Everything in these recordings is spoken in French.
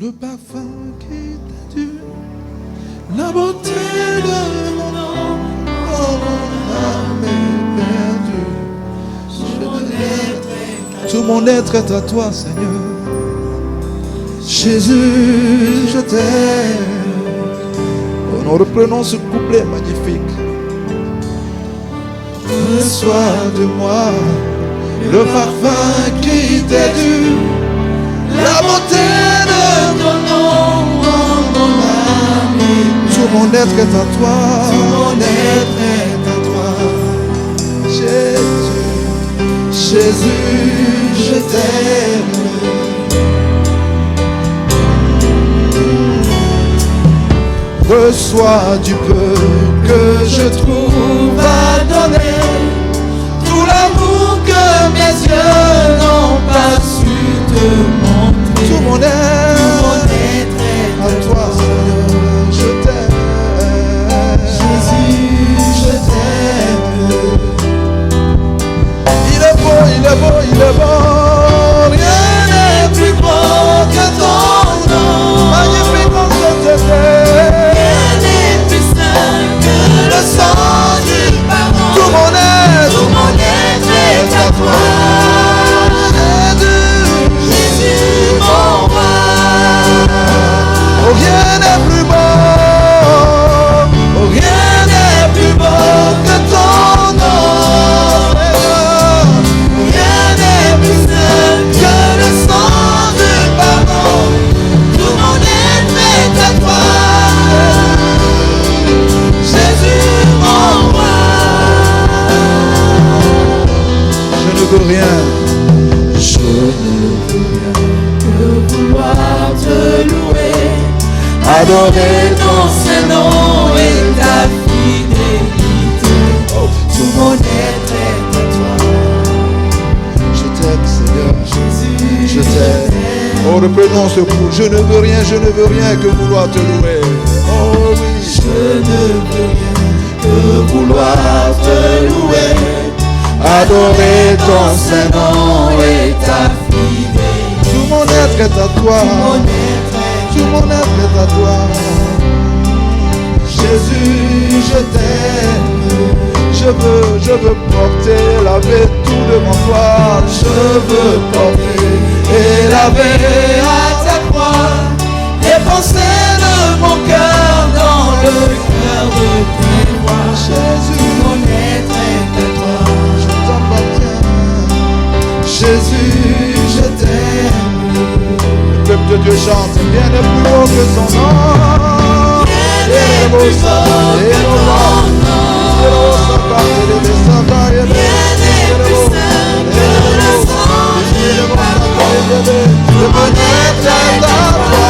le parfum qui t'a dû, la beauté de mon âme, oh mon âme est perdue. Tout mon être est à toi, Seigneur. Jésus, je t'aime. Oh, nous reprenons ce couplet magnifique. Reçois de moi le parfum qui t'est dû, la beauté de ton nom, mon âme. Tout mon être est à toi, tout mon être est à toi. Jésus, Jésus, je t'aime. Reçois du peu que je trouve à donner, tout l'amour que mes yeux n'ont pas su te montrer. Tout mon être est à toi, Seigneur, je t'aime. Jésus, je t'aime. Il est beau, il est beau, il est beau. Rien n'est plus beau que ton nom. Magnifique en sainteté. Le sang du pardon, tout mon être est à toi. Jésus, mon roi. Oh, rien n'est plus beau, oh, rien n'est plus beau que ton nom. Rien n'est plus saint que le sang du pardon. Tout mon être est à toi. Je ne veux rien que vouloir te louer, adorer ton Saint-Nom et ta fidélité. Oh, tout mon être est à toi. Je t'aime, Seigneur, Jésus, je t'aime. Oh, reprenons ce coup. Je ne veux rien que vouloir te louer. Oh oui, je ne veux rien que vouloir te louer, adorer ton Saint-Nom et ta fidélité. Tout mon être est à toi. Tout mon être est à toi. Jésus, je t'aime. Je veux porter, laver tout devant toi. Je veux porter et laver à ta croix les pensées de mon cœur dans le cœur de tes rois. Jésus, mon être est à toi. Jésus, je t'aime. Le peuple de Dieu chante. Rien n'est plus beau que son nom. Rien n'est plus beau que ton nom. Rien n'est plus saint que le sang du pardon. Tout mon être est à toi.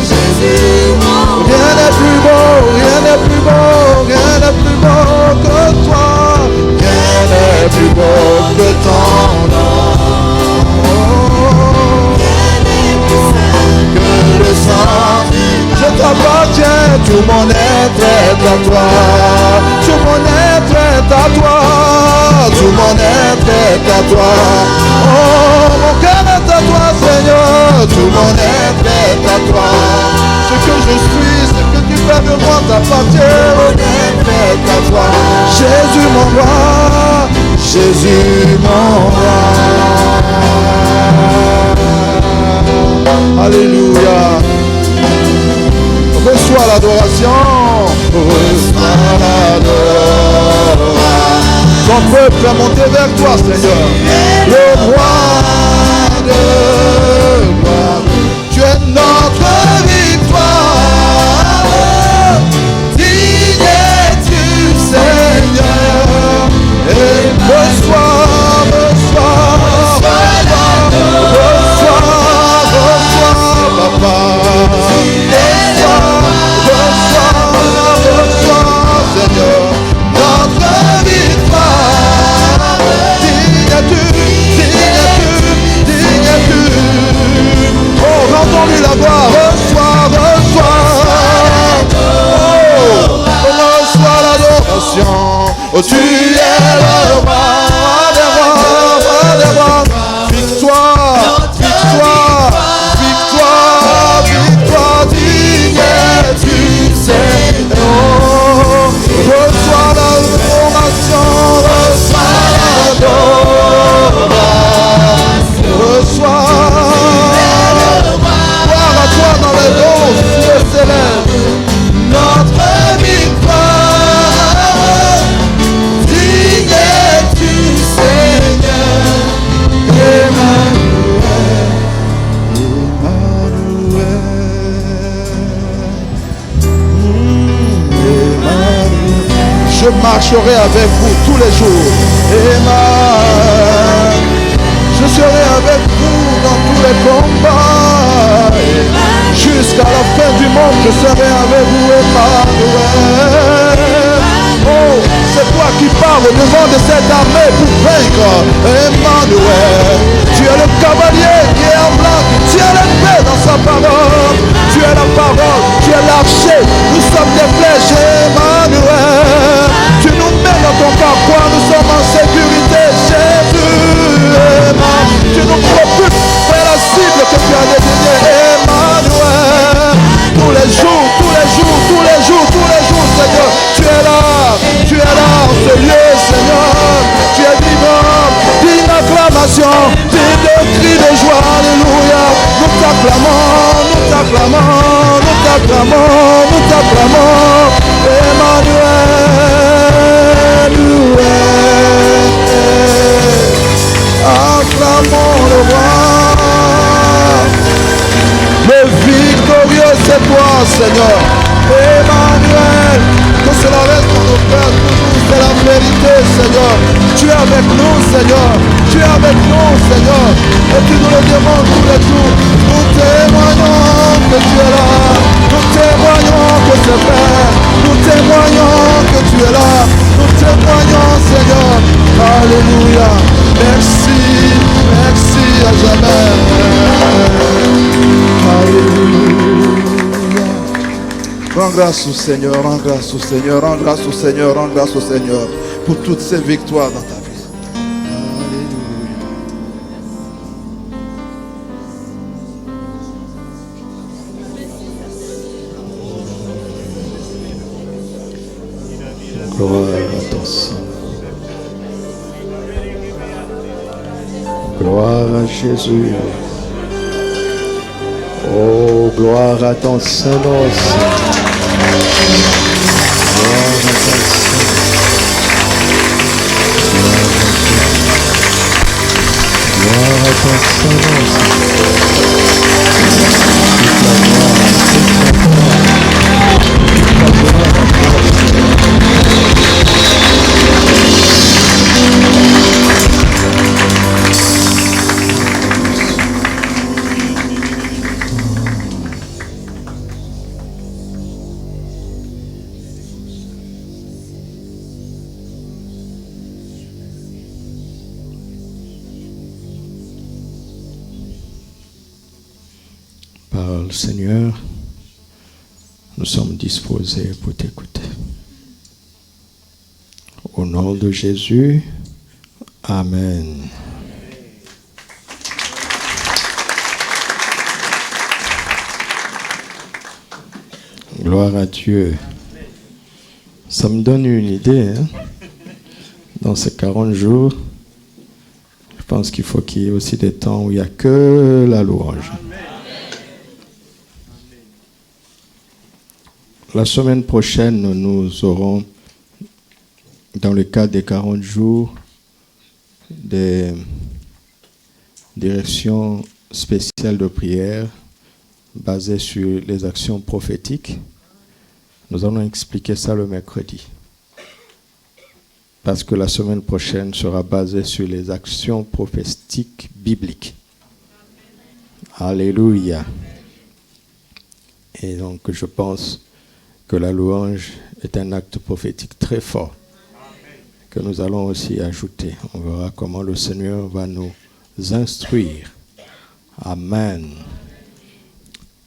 Jésus, mon roi. Rien n'est plus beau, rien n'est plus beau, rien n'est plus beau que toi. Rien n'est plus beau que ton nom. Rien n'est plus saint que le sang. Je t'appartiens, tout mon être est à toi. Tout mon être est à toi. Tout mon être est à toi. Oh, mon cœur est à toi, Seigneur. Tout mon être est à toi. Ce que je suis, ce que tu fais de moi t'appartient. Mon être est à toi. Jésus, mon roi. Jésus, mon roi. Alléluia. Reçois l'adoration. Reçois l'adoration. Ton peuple est monté vers toi, Seigneur. Le roi de gloire. Tu es notre victoire. Digne es-tu, Seigneur. Et reçois, Papa. Reçois, Seigneur, notre victoire. Digne es-tu, je marcherai avec vous tous les jours. Amen. Je serai avec vous dans tous les combats. Jusqu'à la fin du monde, je serai avec vous, Emmanuel. Oh, c'est toi qui parles au devant de cette armée pour vaincre. Emmanuel, tu es le cavalier qui est en blanc, qui tient l'épée dans sa parole. Tu es la parole, tu es l'archer, nous sommes des flèches, Emmanuel. Tu nous mets dans ton parcours, nous sommes en sécurité, Jésus. Tu nous propulses vers la cible que tu as désignée, Emmanuel. Tous les jours, tous les jours, tous les jours, tous les jours, Seigneur, tu es là en ce lieu, Seigneur. Tu es vivant, digne d'acclamation, digne de cris de joie, alléluia. Nous t'acclamons, nous t'acclamons, nous t'acclamons, nous t'acclamons, Emmanuel, acclamons le roi. Le victorieux, c'est toi, Seigneur. Emmanuel, que cela reste dans nos cœurs toujours, c'est la vérité, Seigneur. Tu es avec nous, Seigneur. Tu es avec nous, Seigneur. Et tu nous le demandes tous les jours. Nous témoignons que tu es là. Nous témoignons que c'est vrai. Nous témoignons que tu es là. Nous témoignons, Seigneur. Alléluia. Merci, merci à jamais. Alléluia. Rends grâce au Seigneur, rends grâce au Seigneur, rends grâce au Seigneur, rends grâce au Seigneur pour toutes ces victoires dans ta vie. Alléluia. Gloire à ton Saint. Gloire à Jésus. Oh, gloire à ton Saint-Nom. Gloire à ton Saint-Nom. Parle, Seigneur, nous sommes disposés pour t'écouter. Au nom de Jésus, Amen. Gloire à Dieu. Ça me donne une idée. Dans ces 40 jours, je pense qu'il faut qu'il y ait aussi des temps où il n'y a que la louange. La semaine prochaine, nous aurons, dans le cadre des 40 jours, des directions spéciales de prière basées sur les actions prophétiques. Nous allons expliquer ça le mercredi. Parce que la semaine prochaine sera basée sur les actions prophétiques bibliques. Alléluia. Et donc, je pense que la louange est un acte prophétique très fort que nous allons aussi ajouter. On verra comment le Seigneur va nous instruire. Amen.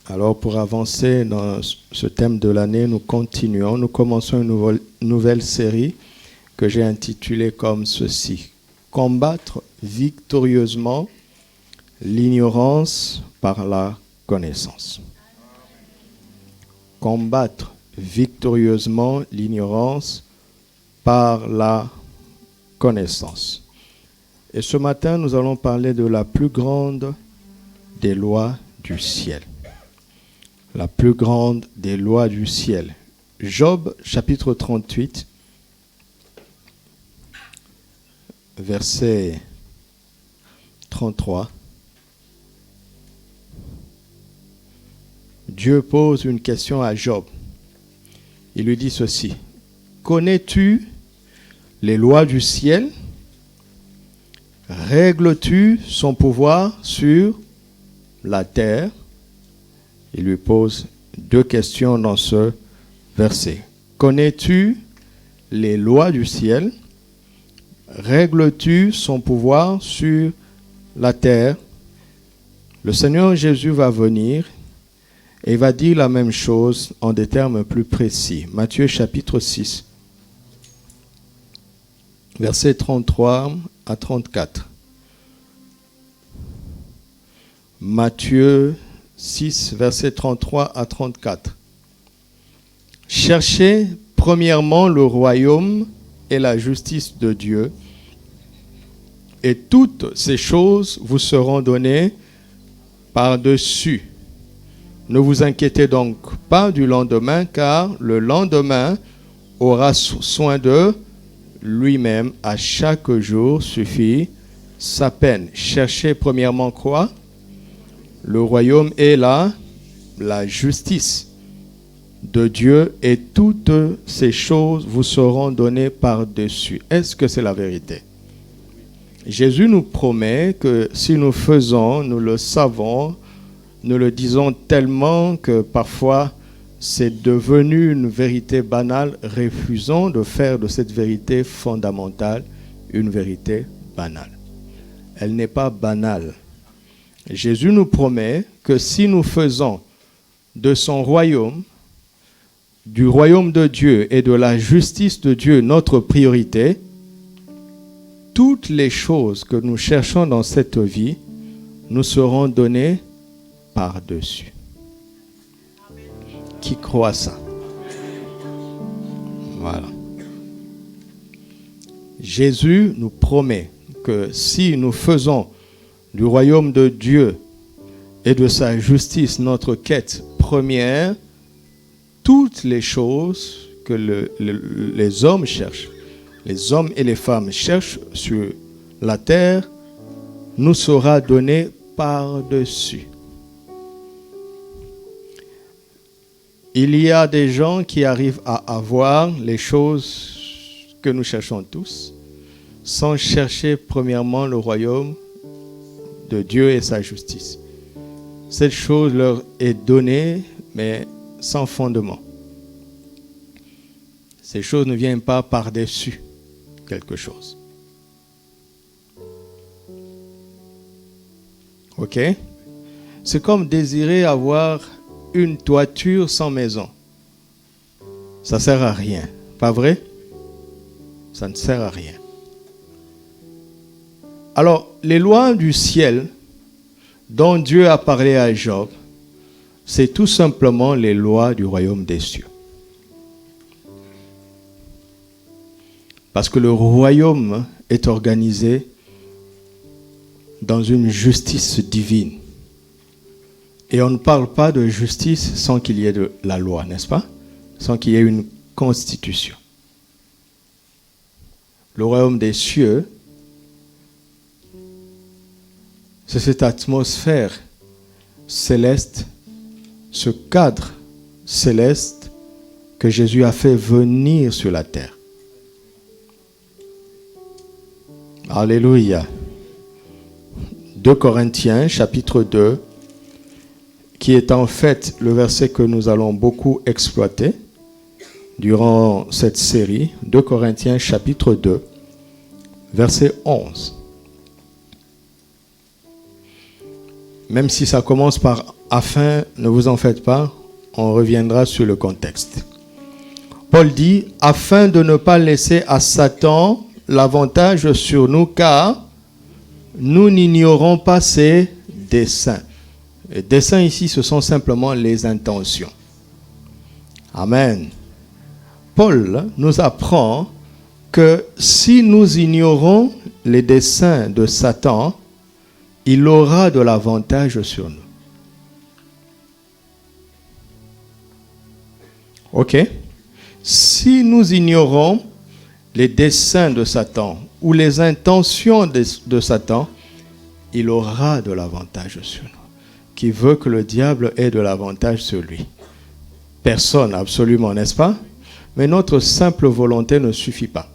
Alors pour avancer dans ce thème de l'année, nous continuons. Nous commençons une nouvelle série que j'ai intitulée comme ceci. Combattre victorieusement l'ignorance par la connaissance. Combattre victorieusement l'ignorance par la connaissance. Et ce matin, nous allons parler de la plus grande des lois du ciel. La plus grande des lois du ciel. Job, chapitre 38, verset 33. Dieu pose une question à Job. Il lui dit ceci. connais-tu les lois du ciel? Règles-tu son pouvoir sur la terre? Il lui pose deux questions dans ce verset. Connais-tu les lois du ciel? Règles-tu son pouvoir sur la terre? Le Seigneur Jésus va venir et va dire la même chose en des termes plus précis. Matthieu chapitre 6, versets 33 à 34. Matthieu 6, versets 33 à 34. Cherchez premièrement le royaume et la justice de Dieu, et toutes ces choses vous seront données par-dessus. Ne vous inquiétez donc pas du lendemain, car le lendemain aura soin de lui-même. À chaque jour suffit sa peine. Cherchez premièrement quoi? Le royaume et la justice de Dieu, et toutes ces choses vous seront données par-dessus. Est-ce que c'est la vérité? Jésus nous promet que si nous faisons, nous le savons, nous le disons tellement que parfois c'est devenu une vérité banale. Refusons de faire de cette vérité fondamentale une vérité banale. Elle n'est pas banale. Jésus nous promet que si nous faisons de son royaume, du royaume de Dieu et de la justice de Dieu notre priorité, toutes les choses que nous cherchons dans cette vie nous seront données par-dessus. Qui croit ça? Voilà. Jésus nous promet que si nous faisons du royaume de Dieu et de sa justice notre quête première, toutes les choses que les hommes cherchent, les hommes et les femmes cherchent sur la terre, nous sera donné par-dessus. Il y a des gens qui arrivent à avoir les choses que nous cherchons tous, sans chercher premièrement le royaume de Dieu et sa justice. Cette chose leur est donnée, mais sans fondement. Ces choses ne viennent pas par-dessus quelque chose. Ok? C'est comme désirer avoir une toiture sans maison. Ça ne sert à rien. Pas vrai? Ça ne sert à rien. Alors, les lois du ciel dont Dieu a parlé à Job, c'est tout simplement les lois du royaume des cieux. Parce que le royaume est organisé dans une justice divine. Et on ne parle pas de justice sans qu'il y ait de la loi, n'est-ce pas? Sans qu'il y ait une constitution. Le royaume des cieux, c'est cette atmosphère céleste, ce cadre céleste que Jésus a fait venir sur la terre. Alléluia. 2 Corinthiens, chapitre 2, qui est en fait le verset que nous allons beaucoup exploiter durant cette série. 2 Corinthiens, chapitre 2, verset 11. Même si ça commence par « afin », ne vous en faites pas, on reviendra sur le contexte. Paul dit « afin de ne pas laisser à Satan l'avantage sur nous, car nous n'ignorons pas ses desseins. » Les desseins ici, ce sont simplement les intentions. Amen. Paul nous apprend que si nous ignorons les desseins de Satan, il aura de l'avantage sur nous. Ok? Si nous ignorons les desseins de Satan ou les intentions de Satan, il aura de l'avantage sur nous. Qui veut que le diable ait de l'avantage sur lui? Personne, absolument, n'est-ce pas? Mais notre simple volonté ne suffit pas.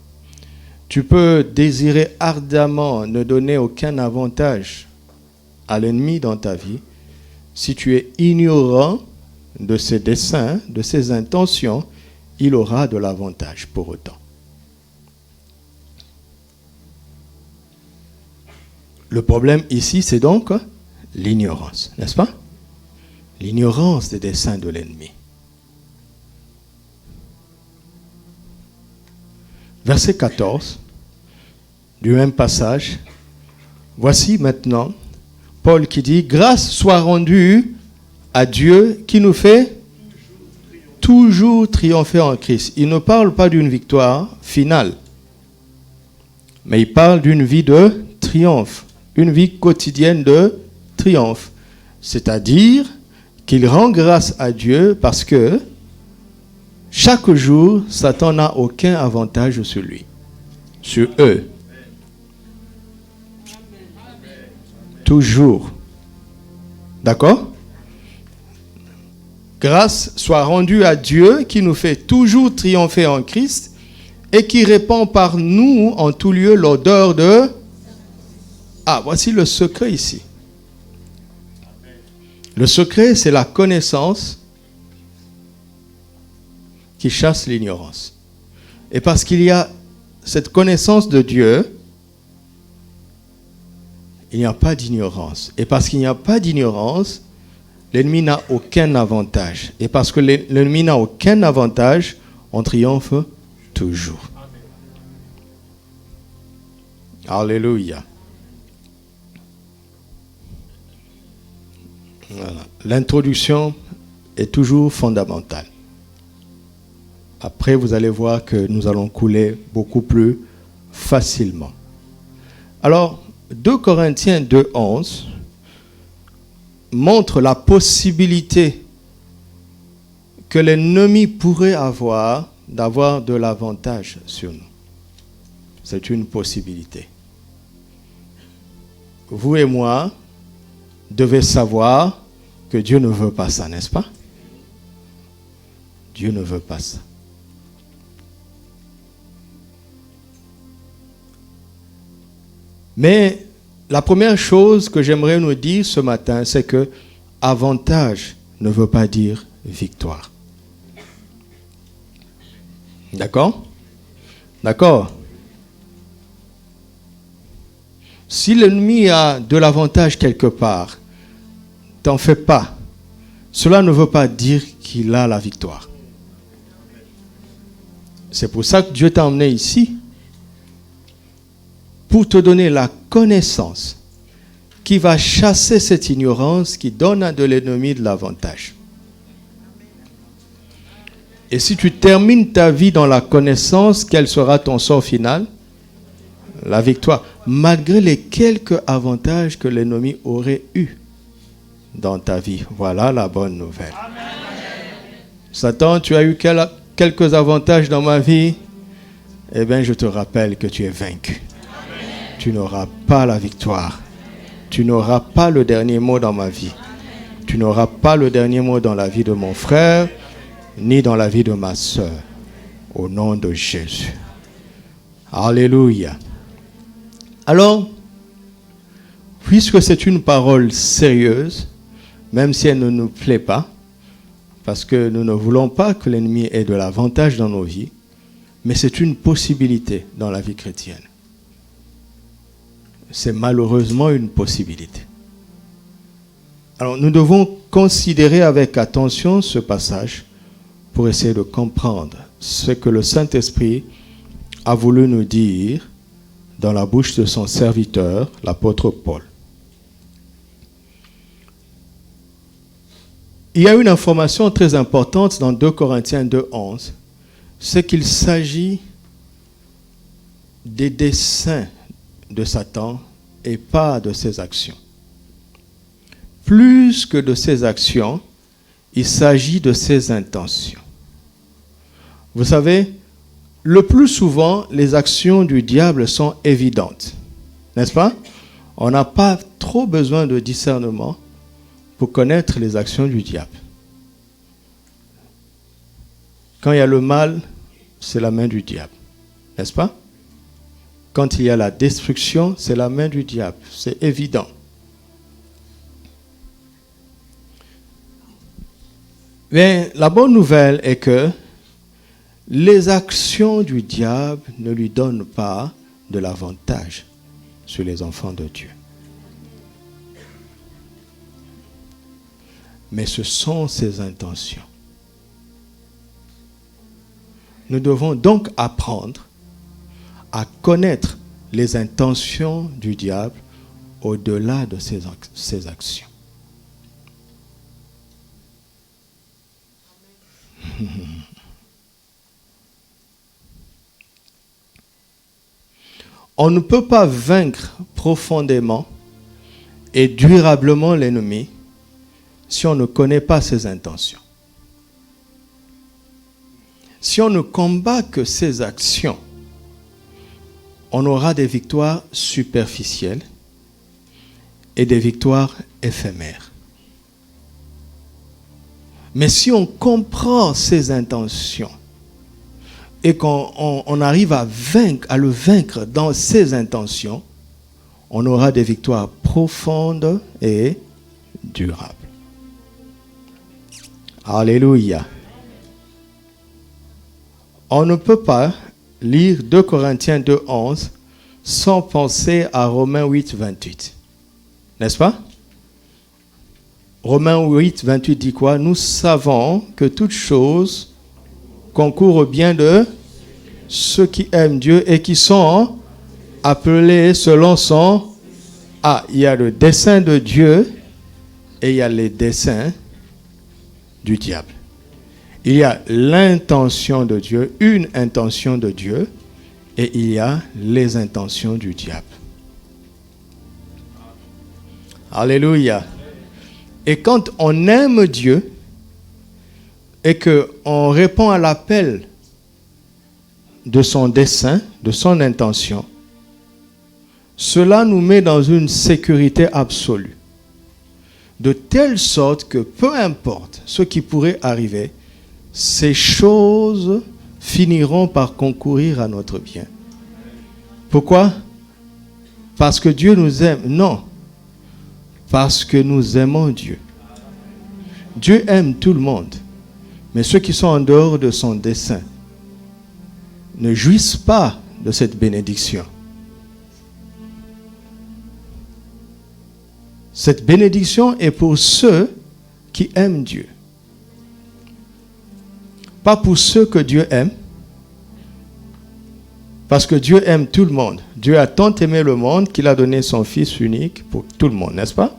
Tu peux désirer ardemment ne donner aucun avantage à l'ennemi dans ta vie. Si tu es ignorant de ses desseins, de ses intentions, il aura de l'avantage pour autant. Le problème ici, c'est donc l'ignorance, n'est-ce pas? L'ignorance des desseins de l'ennemi. Verset 14 du même passage. Voici maintenant Paul qui dit « Grâce soit rendue à Dieu qui nous fait toujours triompher en Christ. » Il ne parle pas d'une victoire finale, mais il parle d'une vie de triomphe, une vie quotidienne de triomphe. C'est-à-dire qu'il rend grâce à Dieu parce que chaque jour, Satan n'a aucun avantage sur lui, sur eux. Toujours. D'accord? Grâce soit rendue à Dieu qui nous fait toujours triompher en Christ et qui répand par nous en tout lieu l'odeur de... Ah, voici le secret ici. Le secret, c'est la connaissance qui chasse l'ignorance. Et parce qu'il y a cette connaissance de Dieu, il n'y a pas d'ignorance. Et parce qu'il n'y a pas d'ignorance, l'ennemi n'a aucun avantage. Et parce que l'ennemi n'a aucun avantage, on triomphe toujours. Alléluia. Voilà. L'introduction est toujours fondamentale. Après, vous allez voir que nous allons couler beaucoup plus facilement. Alors, 2 Corinthiens 2:11 montre la possibilité que l'ennemi pourrait avoir d'avoir de l'avantage sur nous. C'est une possibilité. Vous et moi devez savoir que Dieu ne veut pas ça, n'est-ce pas? Dieu ne veut pas ça. Mais la première chose que j'aimerais nous dire ce matin, c'est que avantage ne veut pas dire victoire. D'accord? D'accord? Si l'ennemi a de l'avantage quelque part, t'en fais pas. Cela ne veut pas dire qu'il a la victoire. C'est pour ça que Dieu t'a emmené ici, pour te donner la connaissance qui va chasser cette ignorance qui donne à de l'ennemi de l'avantage. Et si tu termines ta vie dans la connaissance, quel sera ton sort final? La victoire, malgré les quelques avantages que l'ennemi aurait eu dans ta vie. Voilà la bonne nouvelle. Amen. Satan, tu as eu quelques avantages dans ma vie. Eh bien, je te rappelle que tu es vaincu. Tu n'auras pas la victoire. Tu n'auras pas le dernier mot dans ma vie. Tu n'auras pas le dernier mot dans la vie de mon frère, ni dans la vie de ma sœur. Au nom de Jésus. Alléluia. Alors, puisque c'est une parole sérieuse, même si elle ne nous plaît pas, parce que nous ne voulons pas que l'ennemi ait de l'avantage dans nos vies, mais c'est une possibilité dans la vie chrétienne. C'est malheureusement une possibilité. Alors nous devons considérer avec attention ce passage pour essayer de comprendre ce que le Saint-Esprit a voulu nous dire dans la bouche de son serviteur, l'apôtre Paul. Il y a une information très importante dans 2 Corinthiens 2:11, c'est qu'il s'agit des desseins de Satan et pas de ses actions. Plus que de ses actions, il s'agit de ses intentions. Vous savez, le plus souvent, les actions du diable sont évidentes, n'est-ce pas? On n'a pas trop besoin de discernement pour connaître les actions du diable. Quand il y a le mal, c'est la main du diable. N'est-ce pas? Quand il y a la destruction, c'est la main du diable. C'est évident. Mais la bonne nouvelle est que les actions du diable ne lui donnent pas de l'avantage sur les enfants de Dieu. Mais ce sont ses intentions. Nous devons donc apprendre à connaître les intentions du diable au-delà de ses actions. On ne peut pas vaincre profondément et durablement l'ennemi si on ne connaît pas ses intentions. Si on ne combat que ses actions, on aura des victoires superficielles et des victoires éphémères. Mais si on comprend ses intentions et qu'on arrive à le vaincre dans ses intentions, on aura des victoires profondes et durables. Alléluia. On ne peut pas lire 2 Corinthiens 2:11 sans penser à Romains 8:28. N'est-ce pas? Romains 8:28 dit quoi? Nous savons que toute chose concourt au bien de ceux qui aiment Dieu et qui sont appelés selon son... Ah, il y a le dessein de Dieu et il y a les desseins du diable. Il y a l'intention de Dieu, une intention de Dieu, et il y a les intentions du diable. Alléluia. Et quand on aime Dieu et qu'on répond à l'appel de son dessein, de son intention, cela nous met dans une sécurité absolue. De telle sorte que peu importe ce qui pourrait arriver, ces choses finiront par concourir à notre bien. Pourquoi? Parce que Dieu nous aime? Non. Parce que nous aimons Dieu. Dieu aime tout le monde. Mais ceux qui sont en dehors de son dessein ne jouissent pas de cette bénédiction. Cette bénédiction est pour ceux qui aiment Dieu. Pas pour ceux que Dieu aime. Parce que Dieu aime tout le monde. Dieu a tant aimé le monde qu'il a donné son Fils unique pour tout le monde, n'est-ce pas?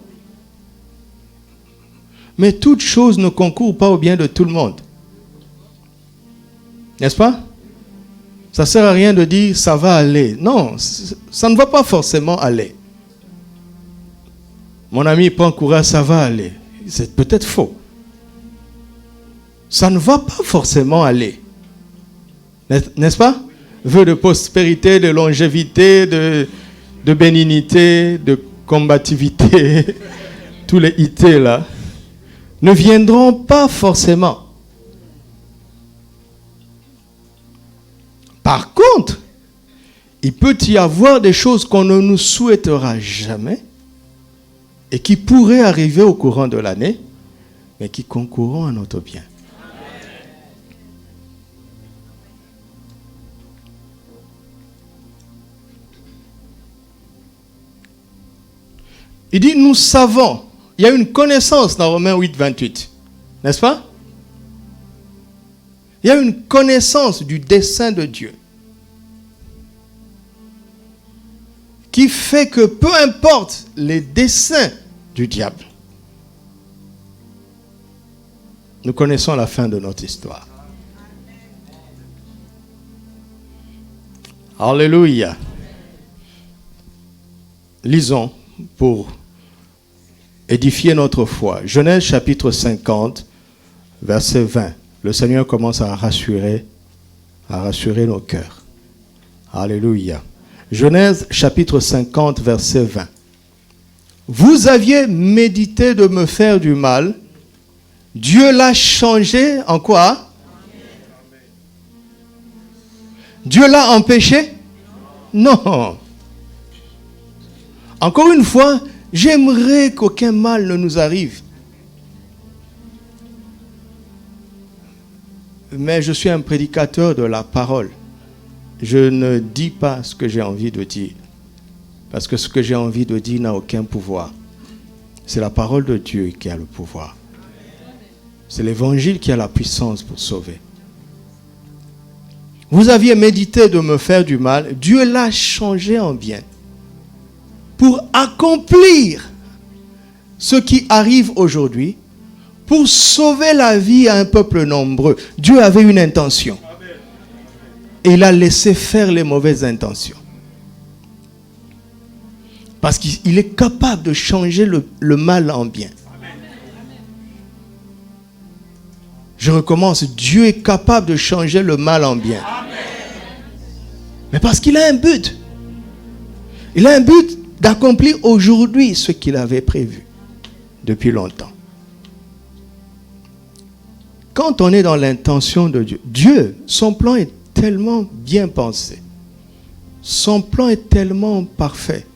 Mais toute chose ne concourt pas au bien de tout le monde. N'est-ce pas? Ça ne sert à rien de dire ça va aller. Non, ça ne va pas forcément aller. Mon ami, prends courage, ça va aller. C'est peut-être faux. Ça ne va pas forcément aller. N'est-ce pas? Vœux de prospérité, de longévité, de bénignité, de combativité, tous les IT là, ne viendront pas forcément. Par contre, il peut y avoir des choses qu'on ne nous souhaitera jamais et qui pourraient arriver au courant de l'année, mais qui concourront à notre bien. Il dit, nous savons. Il y a une connaissance dans Romains 8:28. N'est-ce pas? Il y a une connaissance du dessein de Dieu. Qui fait que peu importe les desseins du diable, nous connaissons la fin de notre histoire. Alléluia. Lisons pour édifier notre foi. Genèse chapitre 50, verset 20. Le Seigneur commence à rassurer nos cœurs. Alléluia. Genèse chapitre 50, verset 20. Vous aviez médité de me faire du mal. Dieu l'a changé en quoi? Dieu l'a empêché? Non. Encore une fois, j'aimerais qu'aucun mal ne nous arrive. Mais je suis un prédicateur de la parole. Je ne dis pas ce que j'ai envie de dire. Parce que ce que j'ai envie de dire n'a aucun pouvoir. C'est la parole de Dieu qui a le pouvoir. C'est l'évangile qui a la puissance pour sauver. Vous aviez médité de me faire du mal. Dieu l'a changé en bien. Pour accomplir ce qui arrive aujourd'hui. Pour sauver la vie à un peuple nombreux. Dieu avait une intention. Et il a laissé faire les mauvaises intentions. Parce qu'il est capable de changer le mal en bien. Je recommence. Dieu est capable de changer le mal en bien. Mais parce qu'il a un but. Il a un but d'accomplir aujourd'hui ce qu'il avait prévu depuis longtemps. Quand on est dans l'intention de Dieu, Dieu, son plan est tellement bien pensé. Son plan est tellement parfait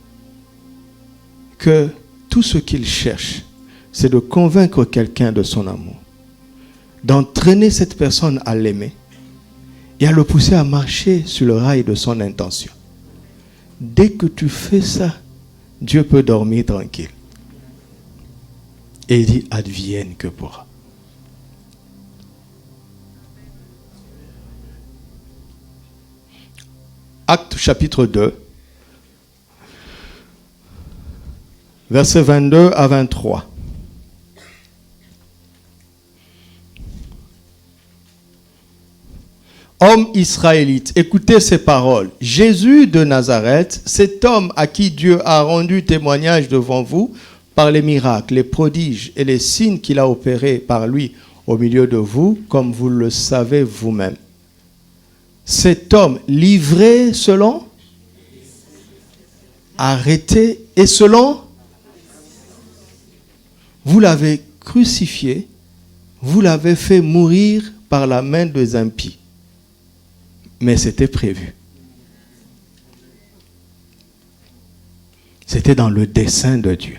que tout ce qu'il cherche, c'est de convaincre quelqu'un de son amour, d'entraîner cette personne à l'aimer et à le pousser à marcher sur le rail de son intention. Dès que tu fais ça, Dieu peut dormir tranquille. Et il dit, advienne que pourra. Actes chapitre 2, versets 22 à 23. Hommes israélites, écoutez ces paroles. Jésus de Nazareth, cet homme à qui Dieu a rendu témoignage devant vous par les miracles, les prodiges et les signes qu'il a opérés par lui au milieu de vous, comme vous le savez vous-même. Cet homme livré selon, arrêté et selon, vous l'avez crucifié, vous l'avez fait mourir par la main des impies. Mais c'était prévu. C'était dans le dessein de Dieu.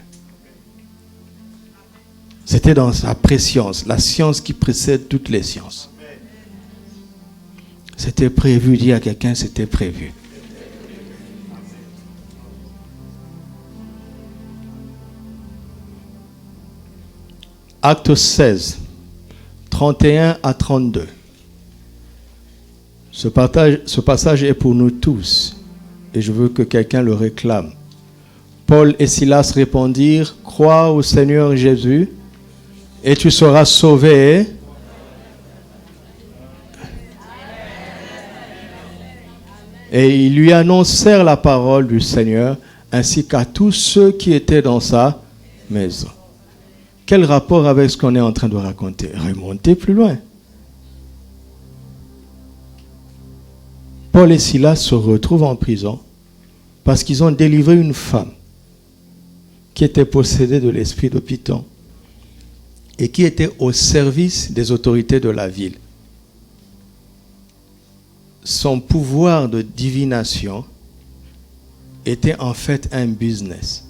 C'était dans sa préscience, la science qui précède toutes les sciences. C'était prévu, dis à quelqu'un, c'était prévu. Acte 16, 31 à 32. Ce passage est pour nous tous et je veux que quelqu'un le réclame. Paul et Silas répondirent, « Crois au Seigneur Jésus et tu seras sauvé. » Et ils lui annoncèrent la parole du Seigneur ainsi qu'à tous ceux qui étaient dans sa maison. Quel rapport avec ce qu'on est en train de raconter? Remontez plus loin. Paul et Silas se retrouvent en prison parce qu'ils ont délivré une femme qui était possédée de l'esprit de Python et qui était au service des autorités de la ville. Son pouvoir de divination était en fait un business.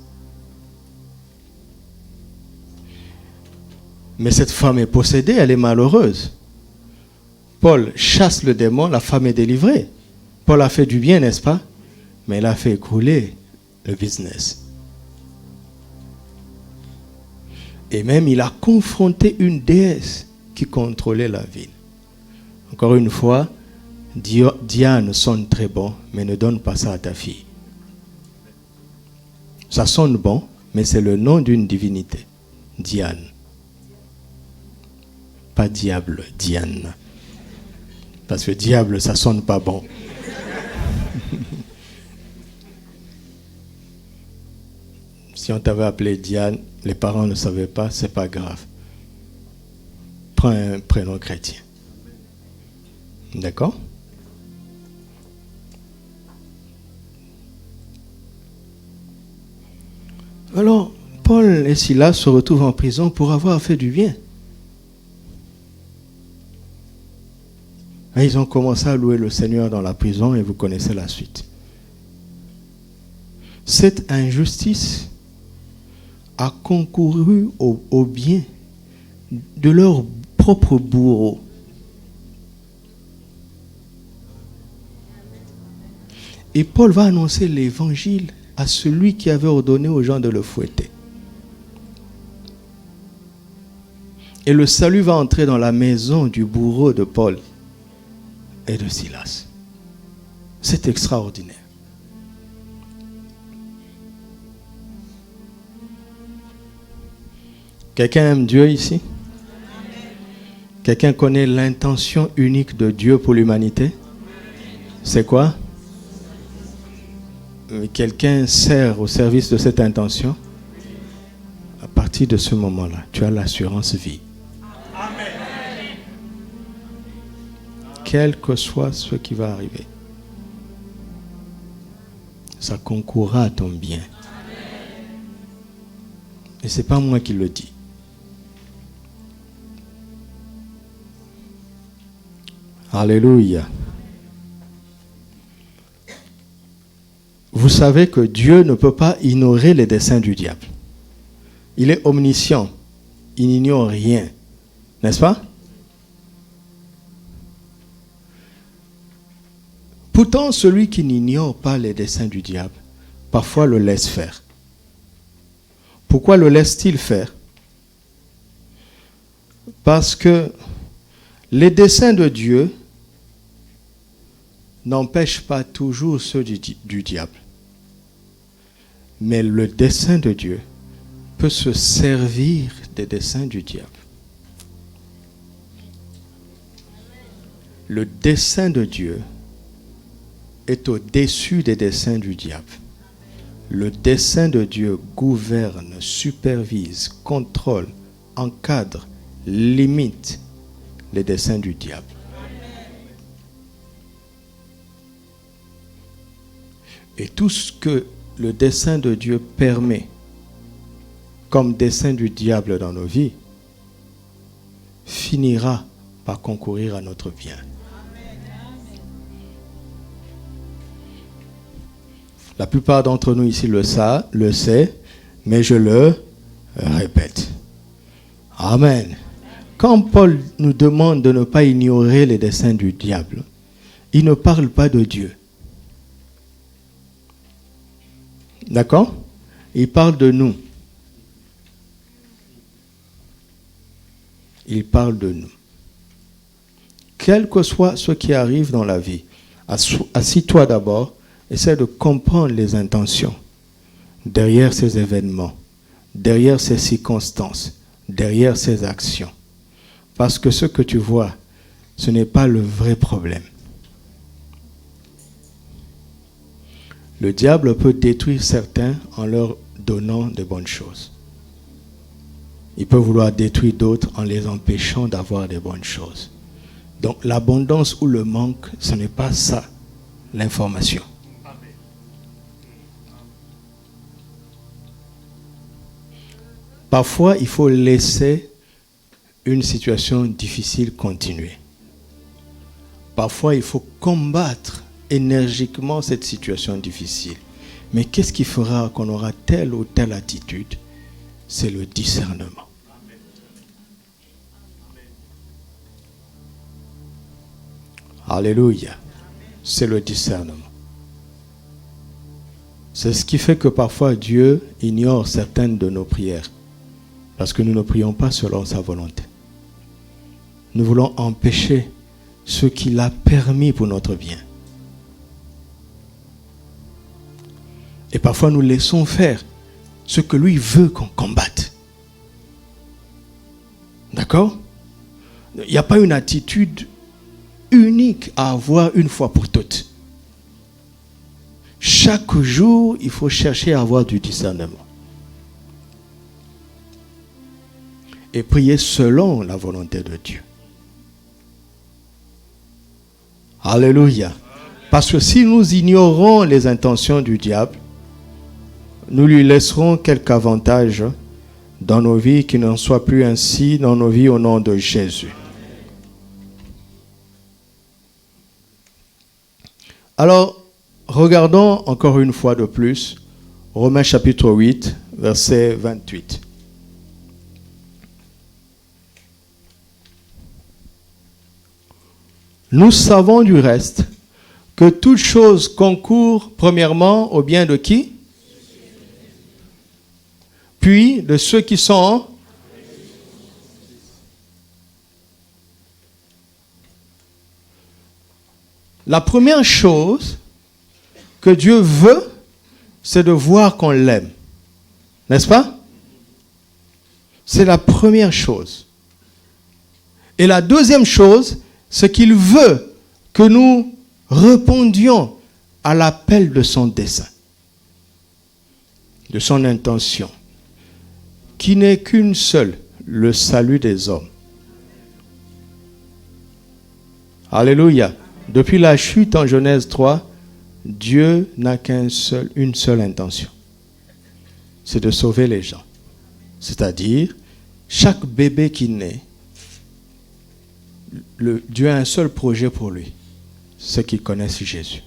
Mais cette femme est possédée, elle est malheureuse. Paul chasse le démon, la femme est délivrée. Paul a fait du bien, n'est-ce pas? Mais il a fait écrouler le business. Et même il a confronté une déesse qui contrôlait la ville. Encore une fois, Diane sonne très bon, mais ne donne pas ça à ta fille. Ça sonne bon, mais c'est le nom d'une divinité. Diane. Pas diable, Diane. Parce que diable, ça sonne pas bon. Si on t'avait appelé Diane, les parents ne savaient pas, c'est pas grave. Prends un prénom chrétien. D'accord? Alors, Paul et Silas se retrouvent en prison pour avoir fait du bien. Et ils ont commencé à louer le Seigneur dans la prison et vous connaissez la suite. Cette injustice a concouru au bien de leur propre bourreau. Et Paul va annoncer l'évangile à celui qui avait ordonné aux gens de le fouetter. Et le salut va entrer dans la maison du bourreau de Paul et de Silas. C'est extraordinaire. Quelqu'un aime Dieu ici? Quelqu'un connaît l'intention unique de Dieu pour l'humanité? C'est quoi? Quelqu'un sert au service de cette intention? À partir de ce moment-là, tu as l'assurance vie. Amen. Quel que soit ce qui va arriver, ça concourra à ton bien. Et ce n'est pas moi qui le dis. Alléluia. Vous savez que Dieu ne peut pas ignorer les desseins du diable. Il est omniscient. Il n'ignore rien. N'est-ce pas? Pourtant, celui qui n'ignore pas les desseins du diable, parfois le laisse faire. Pourquoi le laisse-t-il faire? Parce que les desseins de Dieu n'empêchent pas toujours ceux du diable. Mais le dessein de Dieu peut se servir des desseins du diable. Le dessein de Dieu est au-dessus des desseins du diable. Le dessein de Dieu gouverne, supervise, contrôle, encadre, limite les desseins du diable. Et tout ce que le dessein de Dieu permet comme dessein du diable dans nos vies finira par concourir à notre bien. La plupart d'entre nous ici le sait, mais je le répète. Amen. Quand Paul nous demande de ne pas ignorer les desseins du diable, il ne parle pas de Dieu. D'accord? Il parle de nous. Il parle de nous. Quel que soit ce qui arrive dans la vie, assis-toi d'abord, essaie de comprendre les intentions derrière ces événements, derrière ces circonstances, derrière ces actions. Parce que ce que tu vois, ce n'est pas le vrai problème. Le diable peut détruire certains en leur donnant de bonnes choses. Il peut vouloir détruire d'autres en les empêchant d'avoir de bonnes choses. Donc l'abondance ou le manque, ce n'est pas ça, l'information. Parfois, il faut laisser une situation difficile continuer. Parfois, il faut combattre énergiquement cette situation difficile. Mais qu'est-ce qui fera qu'on aura telle ou telle attitude? C'est le discernement. Alléluia. C'est le discernement. C'est ce qui fait que parfois Dieu ignore certaines de nos prières. Parce que nous ne prions pas selon sa volonté. Nous voulons empêcher ce qu'il a permis pour notre bien. Et parfois nous laissons faire ce que lui veut qu'on combatte. D'accord? Il n'y a pas une attitude unique à avoir une fois pour toutes. Chaque jour, il faut chercher à avoir du discernement. Et prier selon la volonté de Dieu. Alléluia. Parce que si nous ignorons les intentions du diable, nous lui laisserons quelque avantage dans nos vies, qui n'en soit plus ainsi dans nos vies au nom de Jésus. Alors, regardons encore une fois de plus Romains chapitre 8, verset 28. Nous savons du reste que toute chose concourt premièrement au bien de qui? Puis de ceux qui sont... La première chose que Dieu veut, c'est de voir qu'on l'aime. N'est-ce pas? C'est la première chose. Et la deuxième chose, c'est qu'il veut que nous répondions à l'appel de son dessein, de son intention, qui n'est qu'une seule, le salut des hommes. Alléluia. Depuis la chute en Genèse 3, Dieu n'a qu'une seule intention. C'est de sauver les gens. C'est-à-dire, chaque bébé qui naît, Dieu a un seul projet pour lui. Ceux qui connaissent Jésus.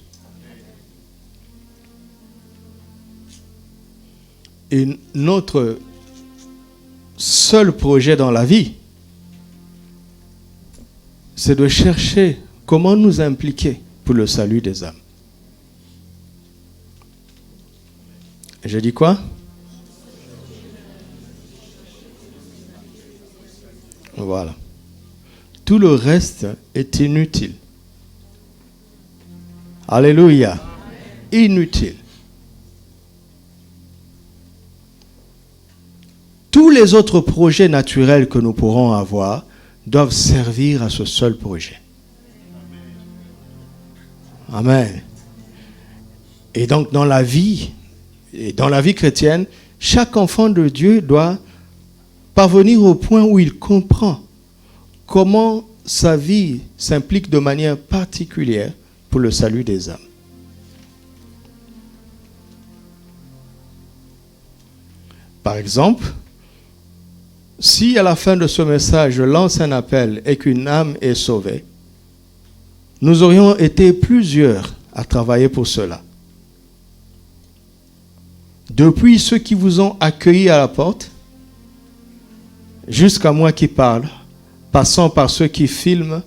Et notre seul projet dans la vie, c'est de chercher comment nous impliquer pour le salut des âmes. Je dis quoi? Voilà. Tout le reste est inutile. Alléluia. Inutile. Tous les autres projets naturels que nous pourrons avoir doivent servir à ce seul projet. Amen. Et donc dans la vie chrétienne, chaque enfant de Dieu doit parvenir au point où il comprend comment sa vie s'implique de manière particulière pour le salut des âmes. Par exemple, si à la fin de ce message, je lance un appel et qu'une âme est sauvée, nous aurions été plusieurs à travailler pour cela. Depuis ceux qui vous ont accueillis à la porte, jusqu'à moi qui parle, passant par ceux qui filment,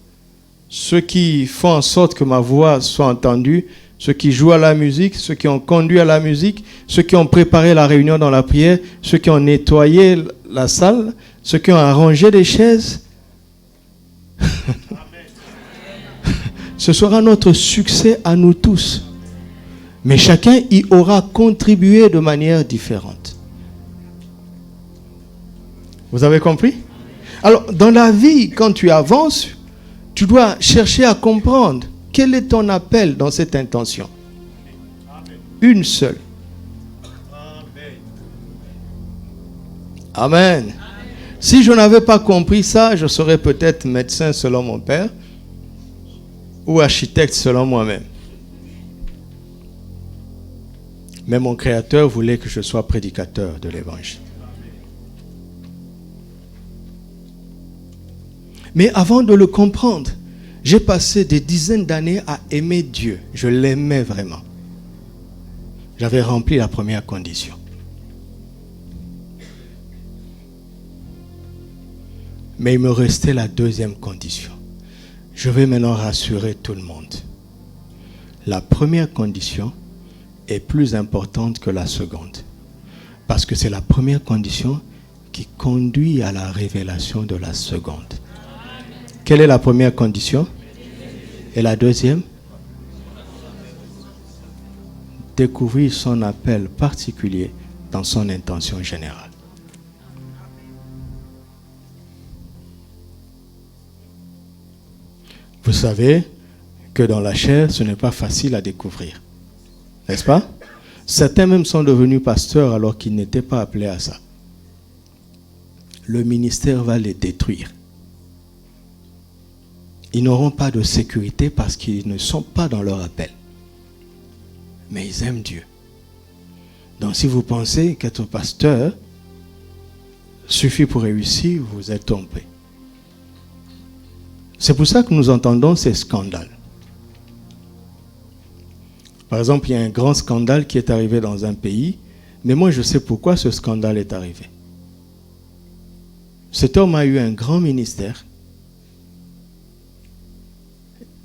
ceux qui font en sorte que ma voix soit entendue, ceux qui jouent à la musique, ceux qui ont conduit à la musique, ceux qui ont préparé la réunion dans la prière, ceux qui ont nettoyé la salle, ceux qui ont arrangé des chaises. Ce sera notre succès à nous tous. Mais chacun y aura contribué de manière différente. Vous avez compris? Alors, dans la vie, quand tu avances, tu dois chercher à comprendre quel est ton appel dans cette intention. Une seule. Amen. Si je n'avais pas compris ça, je serais peut-être médecin selon mon père ou architecte selon moi-même. Mais mon Créateur voulait que je sois prédicateur de l'Évangile. Mais avant de le comprendre, j'ai passé des dizaines d'années à aimer Dieu. Je l'aimais vraiment. J'avais rempli la première condition. Mais il me restait la deuxième condition. Je vais maintenant rassurer tout le monde. La première condition est plus importante que la seconde. Parce que c'est la première condition qui conduit à la révélation de la seconde. Quelle est la première condition? Et la deuxième? Découvrir son appel particulier dans son intention générale. Vous savez que dans la chair, ce n'est pas facile à découvrir. N'est-ce pas? Certains même sont devenus pasteurs alors qu'ils n'étaient pas appelés à ça. Le ministère va les détruire. Ils n'auront pas de sécurité parce qu'ils ne sont pas dans leur appel. Mais ils aiment Dieu. Donc si vous pensez qu'être pasteur suffit pour réussir, vous êtes trompé. C'est pour ça que nous entendons ces scandales. Par exemple, il y a un grand scandale qui est arrivé dans un pays, mais moi je sais pourquoi ce scandale est arrivé. Cet homme a eu un grand ministère,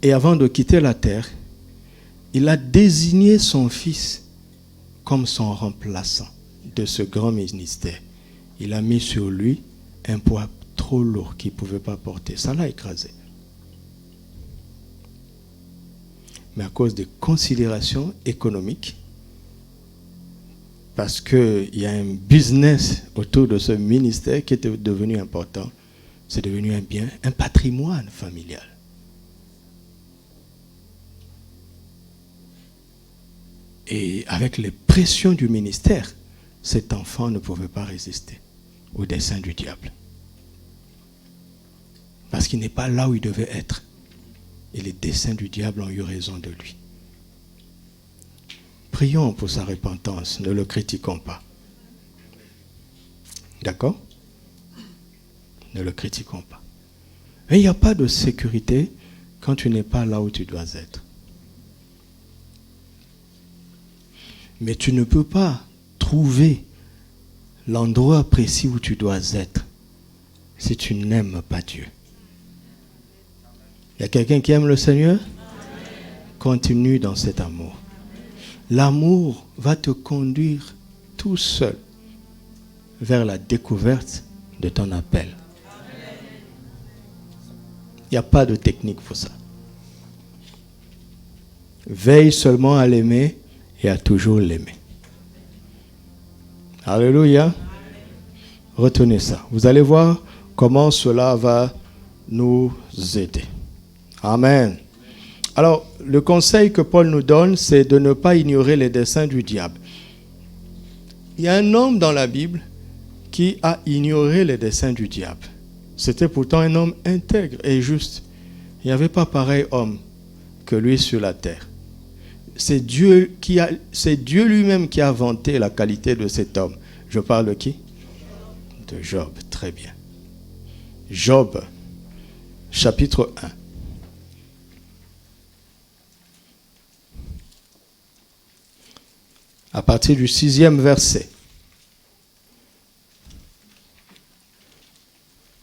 et avant de quitter la terre, il a désigné son fils comme son remplaçant de ce grand ministère. Il a mis sur lui un poids trop lourd qu'il ne pouvait pas porter. Ça l'a écrasé. Mais à cause des considérations économiques, parce qu'il y a un business autour de ce ministère qui était devenu important, c'est devenu un bien, un patrimoine familial. Et avec les pressions du ministère, cet enfant ne pouvait pas résister au dessein du diable. Parce qu'il n'est pas là où il devait être. Et les desseins du diable ont eu raison de lui. Prions pour sa repentance, ne le critiquons pas. D'accord? Ne le critiquons pas. Mais il n'y a pas de sécurité quand tu n'es pas là où tu dois être. Mais tu ne peux pas trouver l'endroit précis où tu dois être si tu n'aimes pas Dieu. Il y a quelqu'un qui aime le Seigneur? Continue dans cet amour. L'amour va te conduire tout seul vers la découverte de ton appel. Il n'y a pas de technique pour ça. Veille seulement à l'aimer et à toujours l'aimer. Alléluia. Retenez ça. Vous allez voir comment cela va nous aider. Amen. Alors, le conseil que Paul nous donne, c'est de ne pas ignorer les desseins du diable. Il y a un homme dans la Bible qui a ignoré les desseins du diable. C'était pourtant un homme intègre et juste. Il n'y avait pas pareil homme que lui sur la terre. C'est Dieu lui-même qui a vanté la qualité de cet homme. Je parle de qui? De Job. Très bien. Job, chapitre 1. À partir du 6e verset.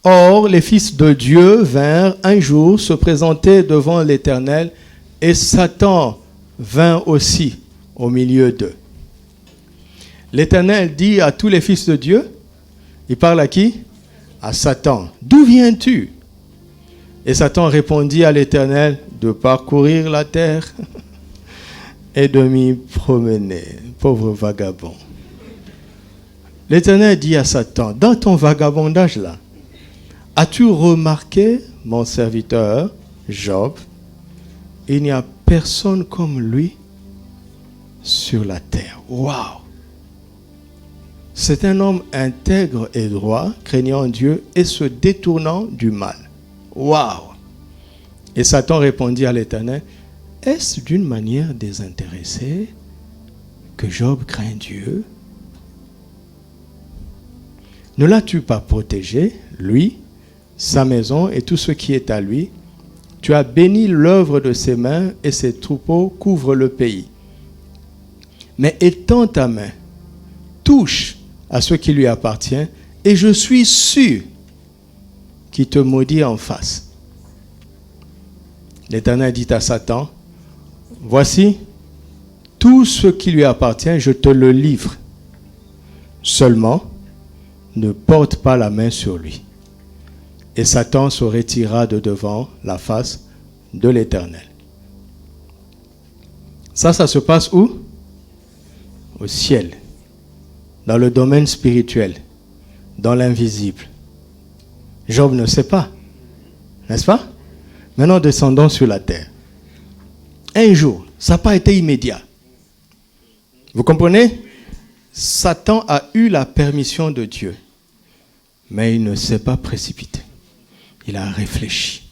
Or, les fils de Dieu vinrent un jour se présenter devant l'Éternel, et Satan vint aussi au milieu d'eux. L'Éternel dit à tous les fils de Dieu, il parle à qui? À Satan. D'où viens-tu? Et Satan répondit à l'Éternel, de parcourir la terre et de m'y promener. Pauvre vagabond. L'Éternel dit à Satan, dans ton vagabondage là, as-tu remarqué mon serviteur Job? Il n'y a personne comme lui sur la terre. Waouh! C'est un homme intègre et droit, craignant Dieu et se détournant du mal. Waouh! Et Satan répondit à l'Éternel, est-ce d'une manière désintéressée que Job craint Dieu? Ne l'as-tu pas protégé, lui, sa maison et tout ce qui est à lui? Tu as béni l'œuvre de ses mains et ses troupeaux couvrent le pays. Mais étends ta main, touche à ce qui lui appartient, et je suis sûr qu'il te maudit en face. L'Éternel dit à Satan, voici, tout ce qui lui appartient, je te le livre. Seulement, ne porte pas la main sur lui. Et Satan se retira de devant la face de l'Éternel. Ça se passe où? Au ciel, dans le domaine spirituel, dans l'invisible. Job ne sait pas, n'est-ce pas? Maintenant, descendons sur la terre. Un jour, ça n'a pas été immédiat. Vous comprenez? Satan a eu la permission de Dieu, mais il ne s'est pas précipité. Il a réfléchi.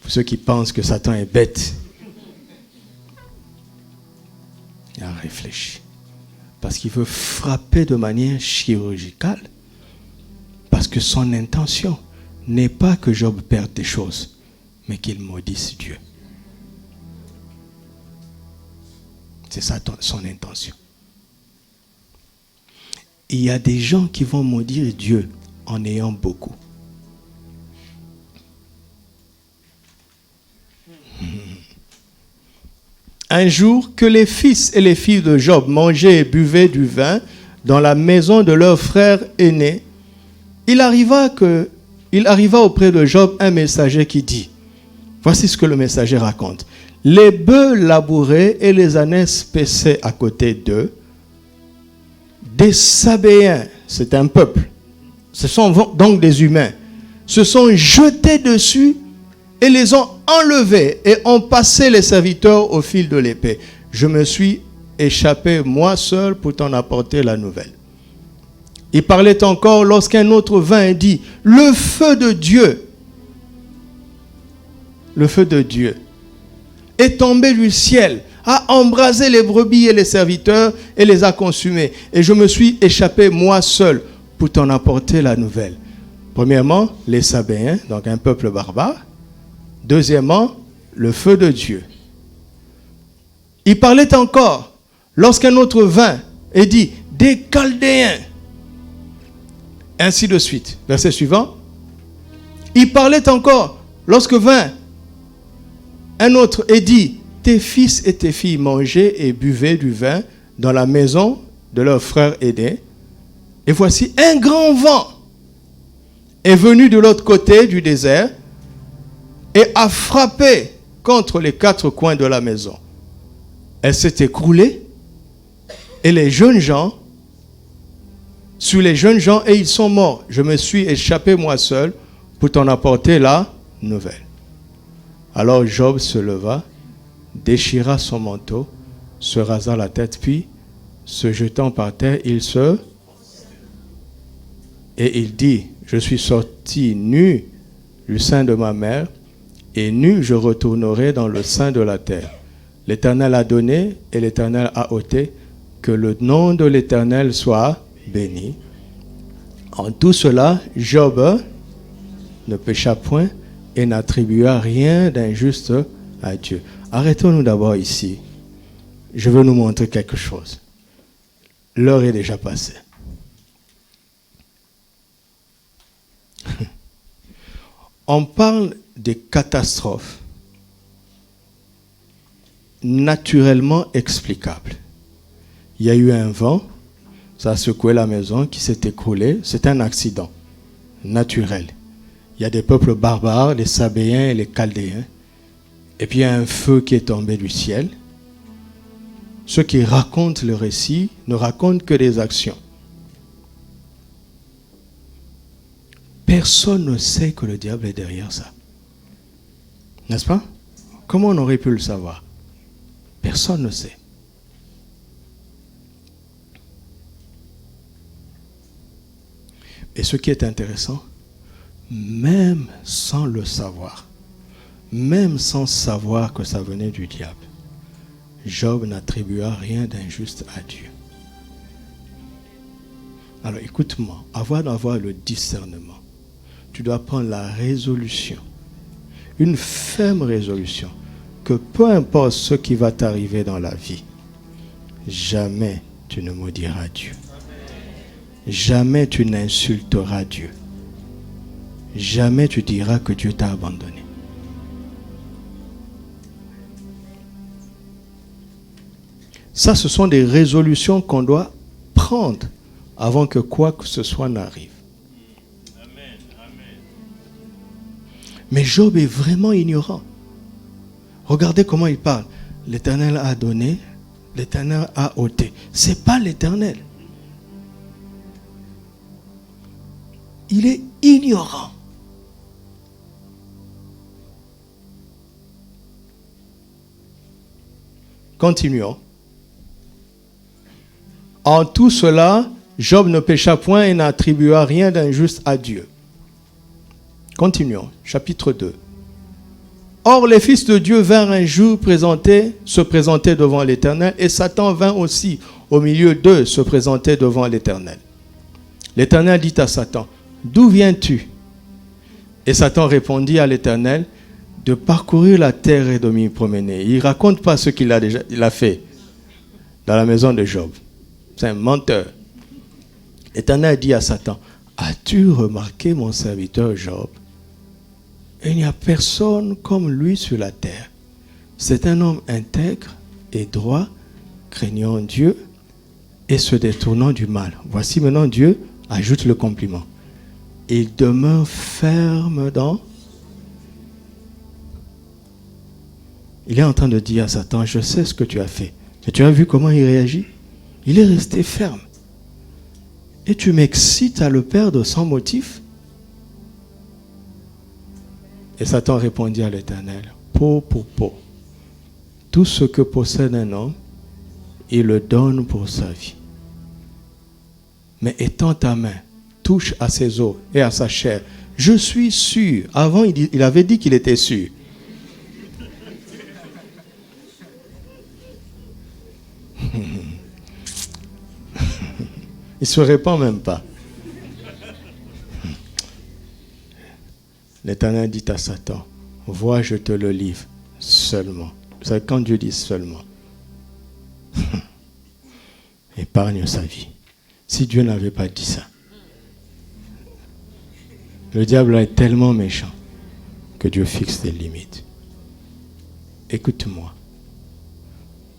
Pour ceux qui pensent que Satan est bête, il a réfléchi. Parce qu'il veut frapper de manière chirurgicale. Parce que son intention n'est pas que Job perde des choses, mais qu'il maudisse Dieu. C'est ça son intention. Il y a des gens qui vont maudire Dieu en ayant beaucoup. Un jour, que les fils et les filles de Job mangeaient et buvaient du vin dans la maison de leur frère aîné, il arriva auprès de Job un messager qui dit, voici ce que le messager raconte. Les bœufs labouraient et les ânesses paissaient à côté d'eux. Des Sabéens, c'est un peuple, ce sont donc des humains, se sont jetés dessus et les ont enlevés et ont passé les serviteurs au fil de l'épée. Je me suis échappé moi seul pour t'en apporter la nouvelle. Il parlait encore lorsqu'un autre vint et dit, le feu de Dieu est tombé du ciel, a embrasé les brebis et les serviteurs et les a consumés. Et je me suis échappé moi seul pour t'en apporter la nouvelle. Premièrement, les Sabéens, donc un peuple barbare. Deuxièmement, le feu de Dieu. Il parlait encore lorsqu'un autre vint et dit, des Chaldéens. Ainsi de suite. Verset suivant. Il parlait encore lorsque vint un autre et dit, tes fils et tes filles mangeaient et buvaient du vin dans la maison de leur frère aîné. Et voici un grand vent est venu de l'autre côté du désert et a frappé contre les quatre coins de la maison. Elle s'est écroulée et les jeunes gens, sur les jeunes gens, et ils sont morts. Je me suis échappé moi seul pour t'en apporter la nouvelle. Alors Job se leva, déchira son manteau, se rasa la tête, puis, se jetant par terre, il dit, je suis sorti nu du sein de ma mère, et nu je retournerai dans le sein de la terre. L'Éternel a donné et l'Éternel a ôté, que le nom de l'Éternel soit béni. En tout cela, Job ne pécha point et n'attribua rien d'injuste à Dieu. Arrêtons-nous d'abord ici. Je veux nous montrer quelque chose. L'heure est déjà passée. On parle des catastrophes naturellement explicables. Il y a eu un vent, ça a secoué la maison qui s'est écroulée. C'est un accident naturel. Il y a des peuples barbares, les Sabéens et les Chaldéens. Et puis il y a un feu qui est tombé du ciel. Ceux qui racontent le récit ne racontent que des actions. Personne ne sait que le diable est derrière ça. N'est-ce pas? Comment on aurait pu le savoir? Personne ne sait. Et ce qui est intéressant, même sans le savoir, même sans savoir que ça venait du diable, Job n'attribua rien d'injuste à Dieu. Alors écoute-moi, avant d'avoir le discernement, tu dois prendre la résolution, une ferme résolution, que peu importe ce qui va t'arriver dans la vie, jamais tu ne maudiras Dieu. Jamais tu n'insulteras Dieu. Jamais tu diras que Dieu t'a abandonné. Ça, ce sont des résolutions qu'on doit prendre avant que quoi que ce soit n'arrive. Mais Job est vraiment ignorant. Regardez comment il parle. L'Éternel a donné, l'Éternel a ôté. Ce n'est pas l'Éternel. Il est ignorant. Continuons. En tout cela, Job ne pécha point et n'attribua rien d'injuste à Dieu. Continuons. Chapitre 2. Or, les fils de Dieu vinrent un jour se présenter devant l'Éternel, et Satan vint aussi au milieu d'eux se présenter devant l'Éternel. L'Éternel dit à Satan, « D'où viens-tu » Et Satan répondit à l'Éternel, « De parcourir la terre et de m'y promener. » Il ne raconte pas ce qu'il a fait. dans la maison de Job. C'est un menteur. L'Éternel a dit à Satan, as-tu remarqué mon serviteur Job? Il n'y a personne comme lui sur la terre. C'est un homme intègre et droit, craignant Dieu et se détournant du mal. Voici maintenant Dieu ajoute le compliment. Il demeure ferme dans... Il est en train de dire à Satan, je sais ce que tu as fait. Mais tu as vu comment il réagit? Il est resté ferme. Et tu m'excites à le perdre sans motif? Et Satan répondit à l'Éternel, peau pour peau. Tout ce que possède un homme, il le donne pour sa vie. Mais étends ta main, touche à ses os et à sa chair. Je suis sûr. Avant, il avait dit qu'il était sûr. Il ne se répand même pas. L'Éternel dit à Satan, vois, je te le livre seulement. Vous savez, quand Dieu dit seulement, épargne sa vie. Si Dieu n'avait pas dit ça, le diable est tellement méchant que Dieu fixe des limites. Écoute-moi,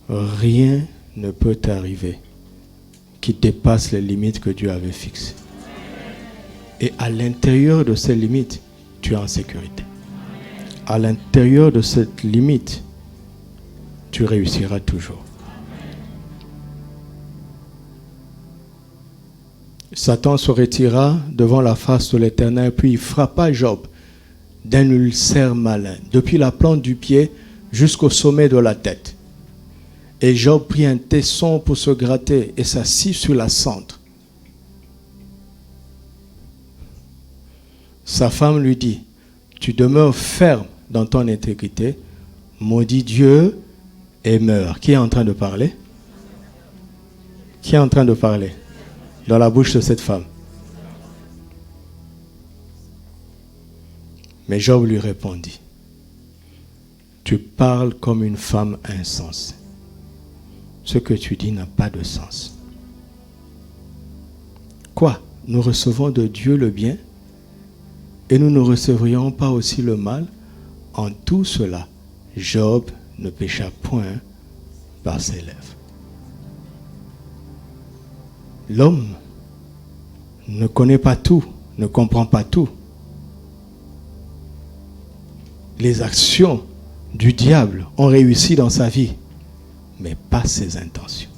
rien ne peut t'arriver qui dépasse les limites que Dieu avait fixées. Et à l'intérieur de ces limites, tu es en sécurité. À l'intérieur de cette limite, tu réussiras toujours. Satan se retira devant la face de l'Éternel, puis il frappa Job d'un ulcère malin, depuis la plante du pied jusqu'au sommet de la tête. Et Job prit un tesson pour se gratter et s'assit sur la cendre. Sa femme lui dit, tu demeures ferme dans ton intégrité, maudit Dieu et meurs. Qui est en train de parler? Qui est en train de parler dans la bouche de cette femme? Mais Job lui répondit, tu parles comme une femme insensée. Ce que tu dis n'a pas de sens. Quoi? Nous recevons de Dieu le bien et nous ne recevrions pas aussi le mal? En tout cela, Job ne pécha point par ses lèvres. L'homme ne connaît pas tout, ne comprend pas tout. Les actions du diable ont réussi dans sa vie, mais pas ses intentions.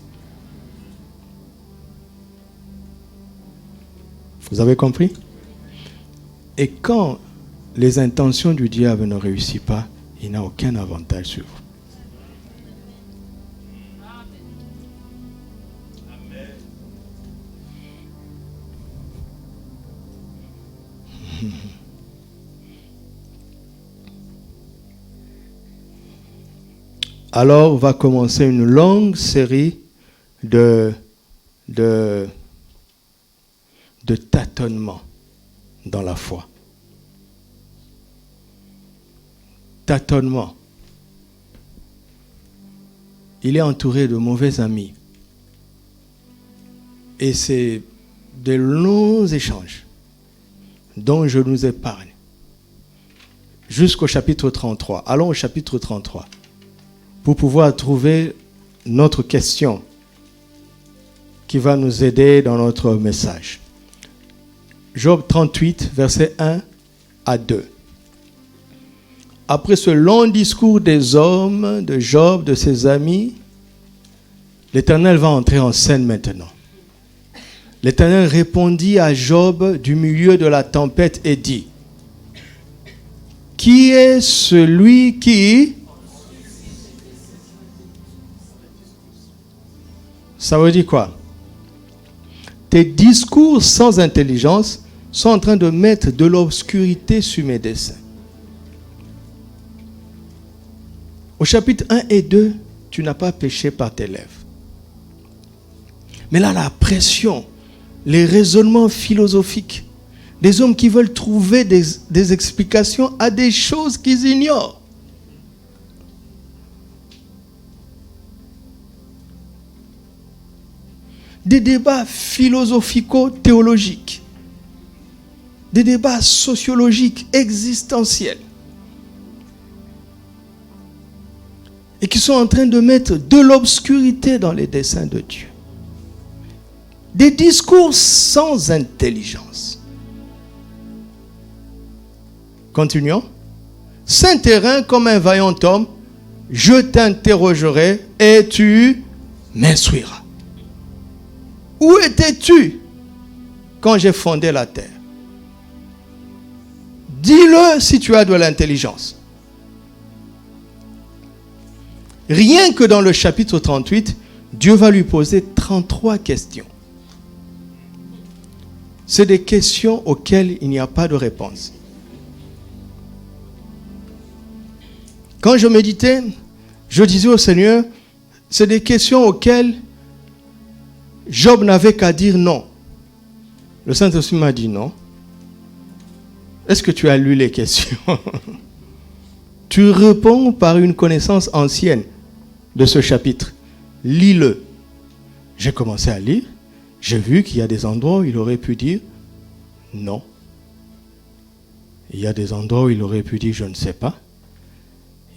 Vous avez compris? Et quand les intentions du diable ne réussissent pas, il n'a aucun avantage sur vous. Alors va commencer une longue série de tâtonnements dans la foi. Tâtonnement. Il est entouré de mauvais amis. Et c'est de longs échanges dont je nous épargne. Jusqu'au chapitre 33. Allons au chapitre 33. Pour pouvoir trouver notre question qui va nous aider dans notre message. Job 38, versets 1 à 2. Après ce long discours des hommes, de Job, de ses amis, l'Éternel va entrer en scène maintenant. L'Éternel répondit à Job du milieu de la tempête et dit, « Qui est celui qui... » Ça veut dire quoi? Tes discours sans intelligence sont en train de mettre de l'obscurité sur mes desseins. Au chapitre 1 et 2, tu n'as pas péché par tes lèvres. Mais là, la pression, les raisonnements philosophiques, des hommes qui veulent trouver des explications à des choses qu'ils ignorent. des débats philosophico-théologiques, des débats sociologiques, existentiels, et qui sont en train de mettre de l'obscurité dans les desseins de Dieu. Des discours sans intelligence. Continuons. Saint terrain comme un vaillant homme, je t'interrogerai et tu m'instruiras. Où étais-tu quand j'ai fondé la terre? Dis-le si tu as de l'intelligence. Rien que dans le chapitre 38, Dieu va lui poser 33 questions. C'est des questions auxquelles il n'y a pas de réponse. Quand je méditais, je disais au Seigneur, c'est des questions auxquelles Job n'avait qu'à dire non. Le Saint-Esprit m'a dit non. Est-ce que tu as lu les questions? Tu réponds par une connaissance ancienne de ce chapitre. Lis-le. J'ai commencé à lire. J'ai vu qu'il y a des endroits où il aurait pu dire non. Il y a des endroits où il aurait pu dire je ne sais pas.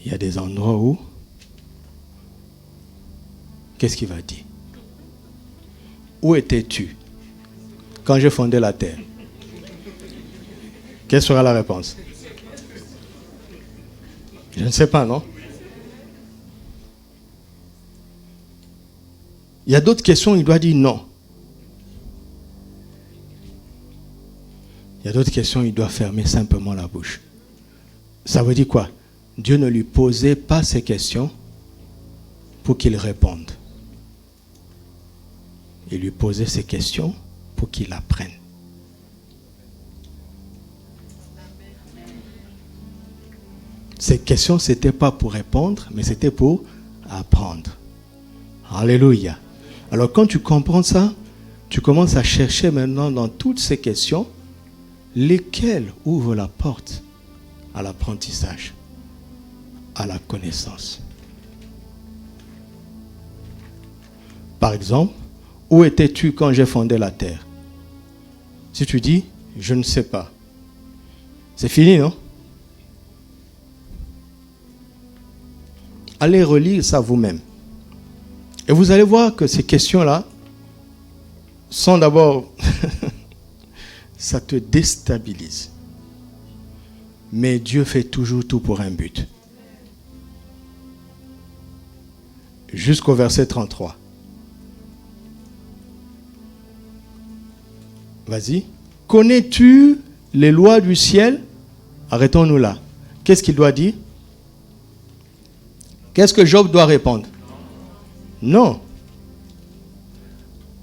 Il y a des endroits où qu'est-ce qu'il va dire? Où étais-tu quand j'ai fondé la terre? Quelle sera la réponse? Je ne sais pas, non? Il y a d'autres questions, il doit dire non. Il y a d'autres questions, il doit fermer simplement la bouche. Ça veut dire quoi? Dieu ne lui posait pas ces questions pour qu'il réponde. Il lui posait ces questions pour qu'il apprenne. Ces questions, ce n'était pas pour répondre, mais c'était pour apprendre. Alléluia. Alors quand tu comprends ça, tu commences à chercher maintenant dans toutes ces questions lesquelles ouvrent la porte à l'apprentissage, à la connaissance. Par exemple, où étais-tu quand j'ai fondé la terre? Si tu dis, je ne sais pas, c'est fini, non? Allez relire ça vous-même. Et vous allez voir que ces questions-là sont d'abord... ça te déstabilise. Mais Dieu fait toujours tout pour un but. Jusqu'au verset 33. Vas-y. Connais-tu les lois du ciel? Arrêtons-nous là. Qu'est-ce qu'il doit dire? Qu'est-ce que Job doit répondre? Non.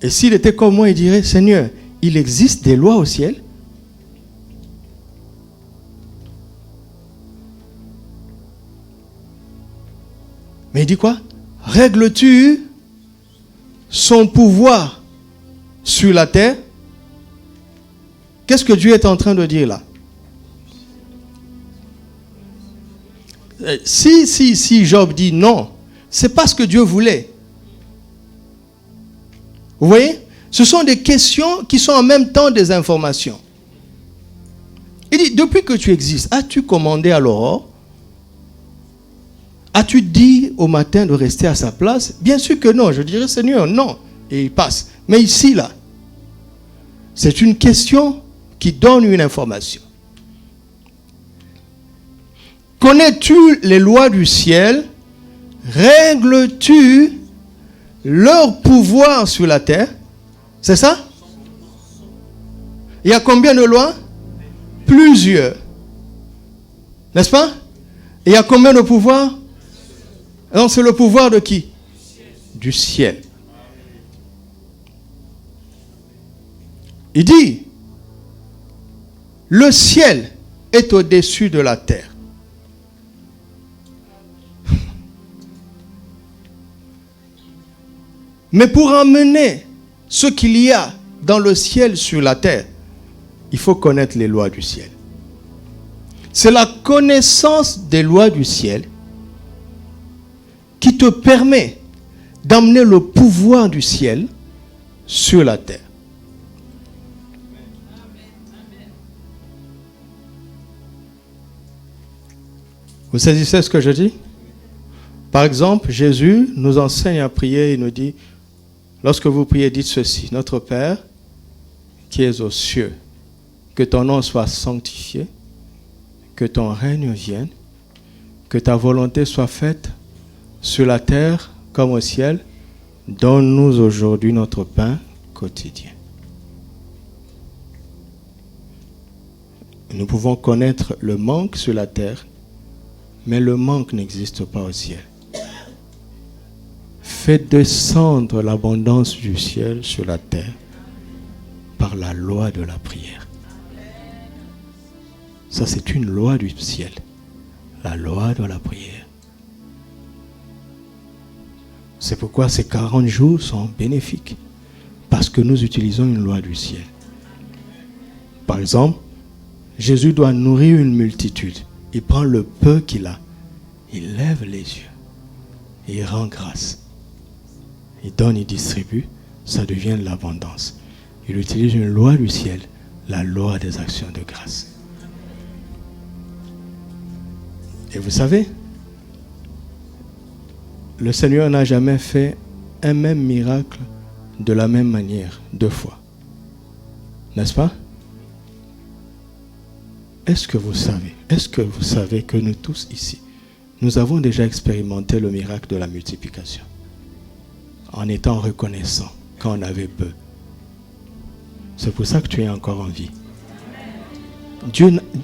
Et s'il était comme moi, il dirait, Seigneur, il existe des lois au ciel? Mais il dit quoi? Règles-tu son pouvoir sur la terre? Qu'est-ce que Dieu est en train de dire là? Si Job dit non, c'est pas ce que Dieu voulait. Vous voyez? Ce sont des questions qui sont en même temps des informations. Il dit, depuis que tu existes, as-tu commandé à l'aurore? As-tu dit au matin de rester à sa place? Bien sûr que non. Je dirais, Seigneur, non. Et il passe. Mais ici, là, c'est une question qui donne une information. Connais-tu les lois du ciel? Règles-tu leur pouvoir sur la terre? C'est ça? Il y a combien de lois? Plusieurs. N'est-ce pas? Il y a combien de pouvoirs? Non, c'est le pouvoir de qui? Du ciel. Il dit, le ciel est au-dessus de la terre. Mais pour emmener ce qu'il y a dans le ciel sur la terre, il faut connaître les lois du ciel. C'est la connaissance des lois du ciel qui te permet d'amener le pouvoir du ciel sur la terre. Vous saisissez ce que je dis? Par exemple, Jésus nous enseigne à prier, il nous dit, lorsque vous priez, dites ceci, notre Père qui es aux cieux, que ton nom soit sanctifié, que ton règne vienne, que ta volonté soit faite sur la terre comme au ciel. Donne-nous aujourd'hui notre pain quotidien. Nous pouvons connaître le manque sur la terre, mais le manque n'existe pas au ciel. Faites descendre l'abondance du ciel sur la terre par la loi de la prière. Ça, c'est une loi du ciel. La loi de la prière. C'est pourquoi ces 40 jours sont bénéfiques. Parce que nous utilisons une loi du ciel. Par exemple, Jésus doit nourrir une multitude. Il prend le peu qu'il a. Il lève les yeux. Et il rend grâce. Il donne, il distribue. Ça devient de l'abondance. Il utilise une loi du ciel. La loi des actions de grâce. Et vous savez, le Seigneur n'a jamais fait un même miracle de la même manière, 2 fois. N'est-ce pas? Est-ce que vous savez que nous tous ici, nous avons déjà expérimenté le miracle de la multiplication en étant reconnaissants quand on avait peu. C'est pour ça que tu es encore en vie.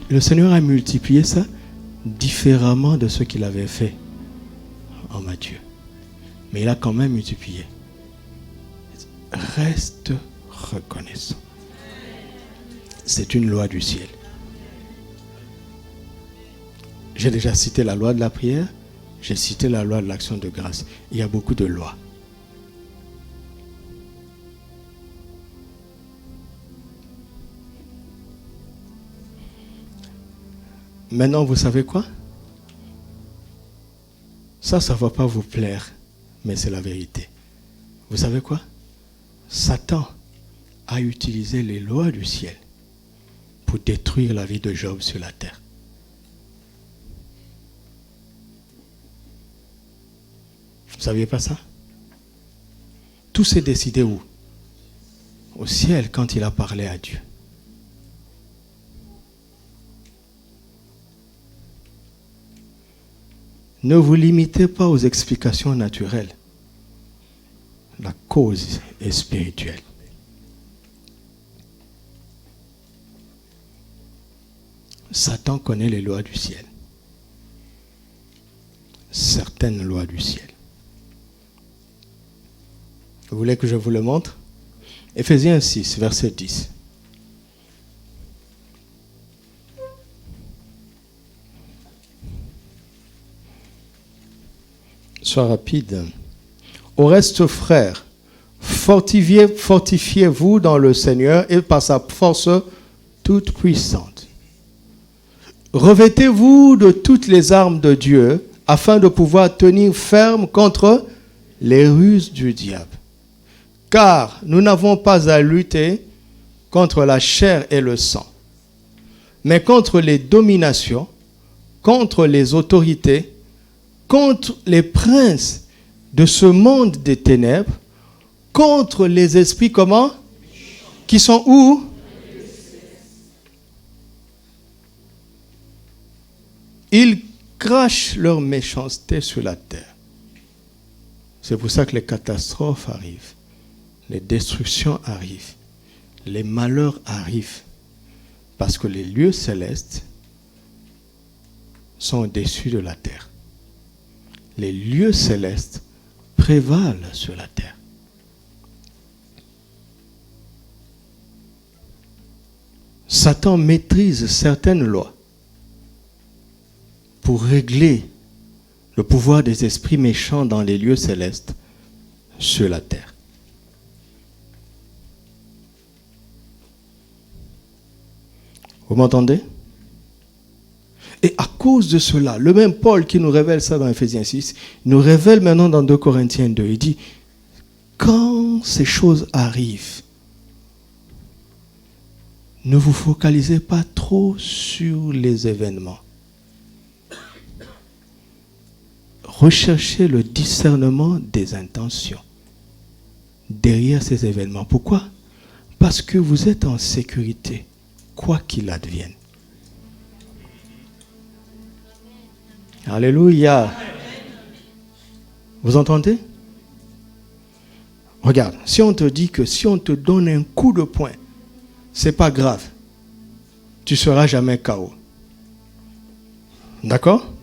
Le Seigneur a multiplié ça différemment de ce qu'il avait fait en Matthieu. Mais il a quand même multiplié. Reste reconnaissant. C'est une loi du ciel. J'ai déjà cité la loi de la prière, j'ai cité la loi de l'action de grâce. Il y a beaucoup de lois. Maintenant, vous savez quoi? Ça ne va pas vous plaire, mais c'est la vérité. Vous savez quoi? Satan a utilisé les lois du ciel pour détruire la vie de Job sur la terre. Vous ne saviez pas ça? Tout s'est décidé où? Au ciel, quand il a parlé à Dieu. Ne vous limitez pas aux explications naturelles. La cause est spirituelle. Satan connaît les lois du ciel. Certaines lois du ciel. Vous voulez que je vous le montre? Éphésiens 6, verset 10. Sois rapide. Au reste, frères, fortifiez-vous dans le Seigneur et par sa force toute puissante. Revêtez-vous de toutes les armes de Dieu afin de pouvoir tenir ferme contre les ruses du diable. Car nous n'avons pas à lutter contre la chair et le sang, mais contre les dominations, contre les autorités, contre les princes de ce monde des ténèbres, contre les esprits comment? Qui sont où? Ils crachent leur méchanceté sur la terre. C'est pour ça que les catastrophes arrivent, les destructions arrivent, les malheurs arrivent, parce que les lieux célestes sont au-dessus de la terre. Les lieux célestes prévalent sur la terre. Satan maîtrise certaines lois pour régler le pouvoir des esprits méchants dans les lieux célestes sur la terre. Vous m'entendez? Et à cause de cela, le même Paul qui nous révèle ça dans Éphésiens 6, nous révèle maintenant dans 2 Corinthiens 2. Il dit, quand quand ces choses arrivent, ne vous focalisez pas trop sur les événements. Recherchez le discernement des intentions derrière ces événements. Pourquoi? Parce que vous êtes en sécurité, quoi qu'il advienne. Alléluia. Vous entendez? Regarde, si on te dit que si on te donne un coup de poing, c'est pas grave. Tu ne seras jamais KO. D'accord?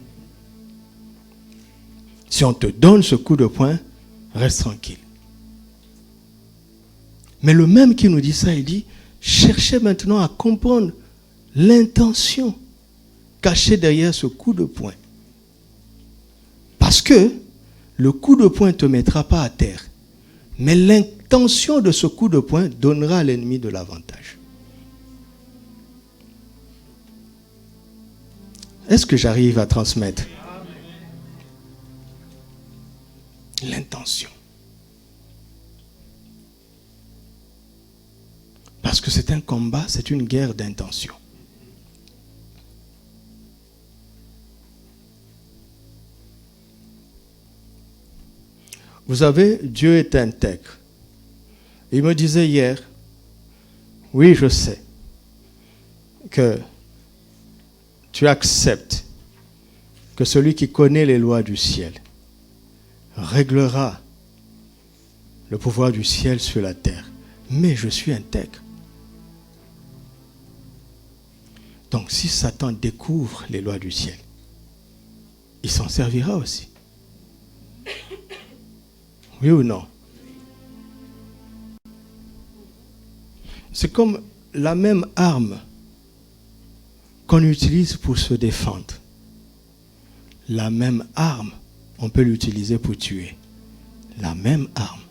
Si on te donne ce coup de poing, reste tranquille. Mais le même qui nous dit ça, il dit, cherchez maintenant à comprendre l'intention cachée derrière ce coup de poing. Parce que le coup de poing ne te mettra pas à terre. Mais l'intention de ce coup de poing donnera à l'ennemi de l'avantage. Est-ce que j'arrive à transmettre? L'intention. Parce que c'est un combat, c'est une guerre d'intention. Vous savez, Dieu est intègre. Il me disait hier, oui, je sais que tu acceptes que celui qui connaît les lois du ciel réglera le pouvoir du ciel sur la terre. Mais je suis intègre. Donc si Satan découvre les lois du ciel, il s'en servira aussi. Oui ou non? C'est comme la même arme qu'on utilise pour se défendre. La même arme, on peut l'utiliser pour tuer. La même arme.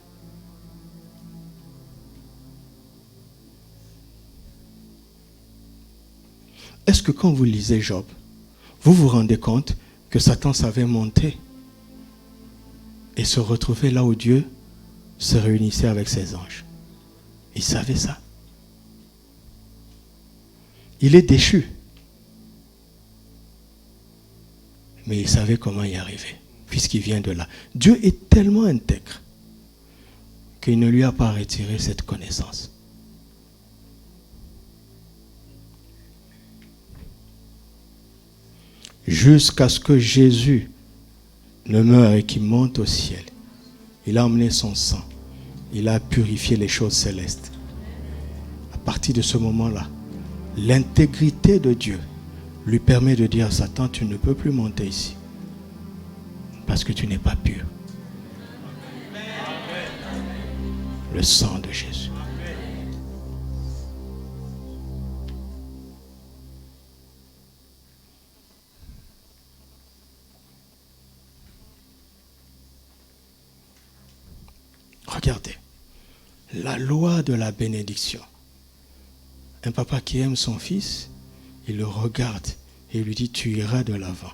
Est-ce que quand vous lisez Job, vous vous rendez compte que Satan savait monter et se retrouver là où Dieu se réunissait avec ses anges? Il savait ça. Il est déchu. Mais il savait comment y arriver, puisqu'il vient de là. Dieu est tellement intègre qu'il ne lui a pas retiré cette connaissance. Jusqu'à ce que Jésus ne meure et qu'il monte au ciel. Il a emmené son sang. Il a purifié les choses célestes. À partir de ce moment-là, l'intégrité de Dieu lui permet de dire à Satan, tu ne peux plus monter ici. Parce que tu n'es pas pur. Le sang de Jésus. Regardez, la loi de la bénédiction. Un papa qui aime son fils, il le regarde et lui dit, tu iras de l'avant.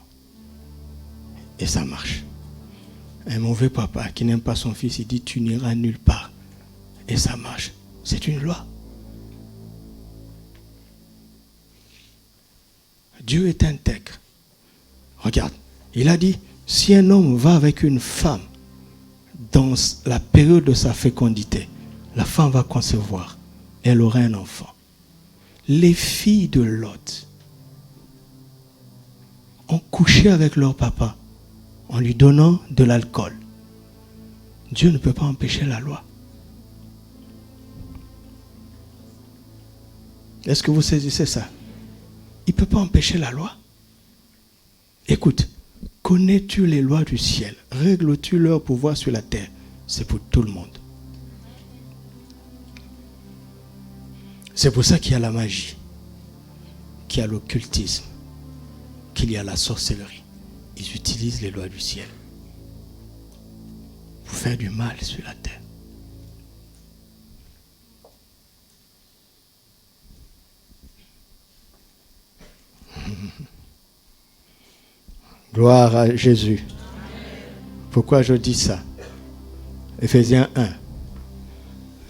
Et ça marche. Un mauvais papa qui n'aime pas son fils, il dit, tu n'iras nulle part. Et ça marche. C'est une loi. Dieu est intègre. Regarde, il a dit, si un homme va avec une femme, dans la période de sa fécondité, la femme va concevoir. Elle aura un enfant. Les filles de Lot ont couché avec leur papa en lui donnant de l'alcool. Dieu ne peut pas empêcher la loi. Est-ce que vous saisissez ça? Il ne peut pas empêcher la loi. Écoute, connais-tu les lois du ciel? Règles-tu leur pouvoir sur la terre? C'est pour tout le monde. C'est pour ça qu'il y a la magie, qu'il y a l'occultisme, qu'il y a la sorcellerie. Ils utilisent les lois du ciel pour faire du mal sur la terre. Gloire à Jésus. Pourquoi je dis ça? Éphésiens 1.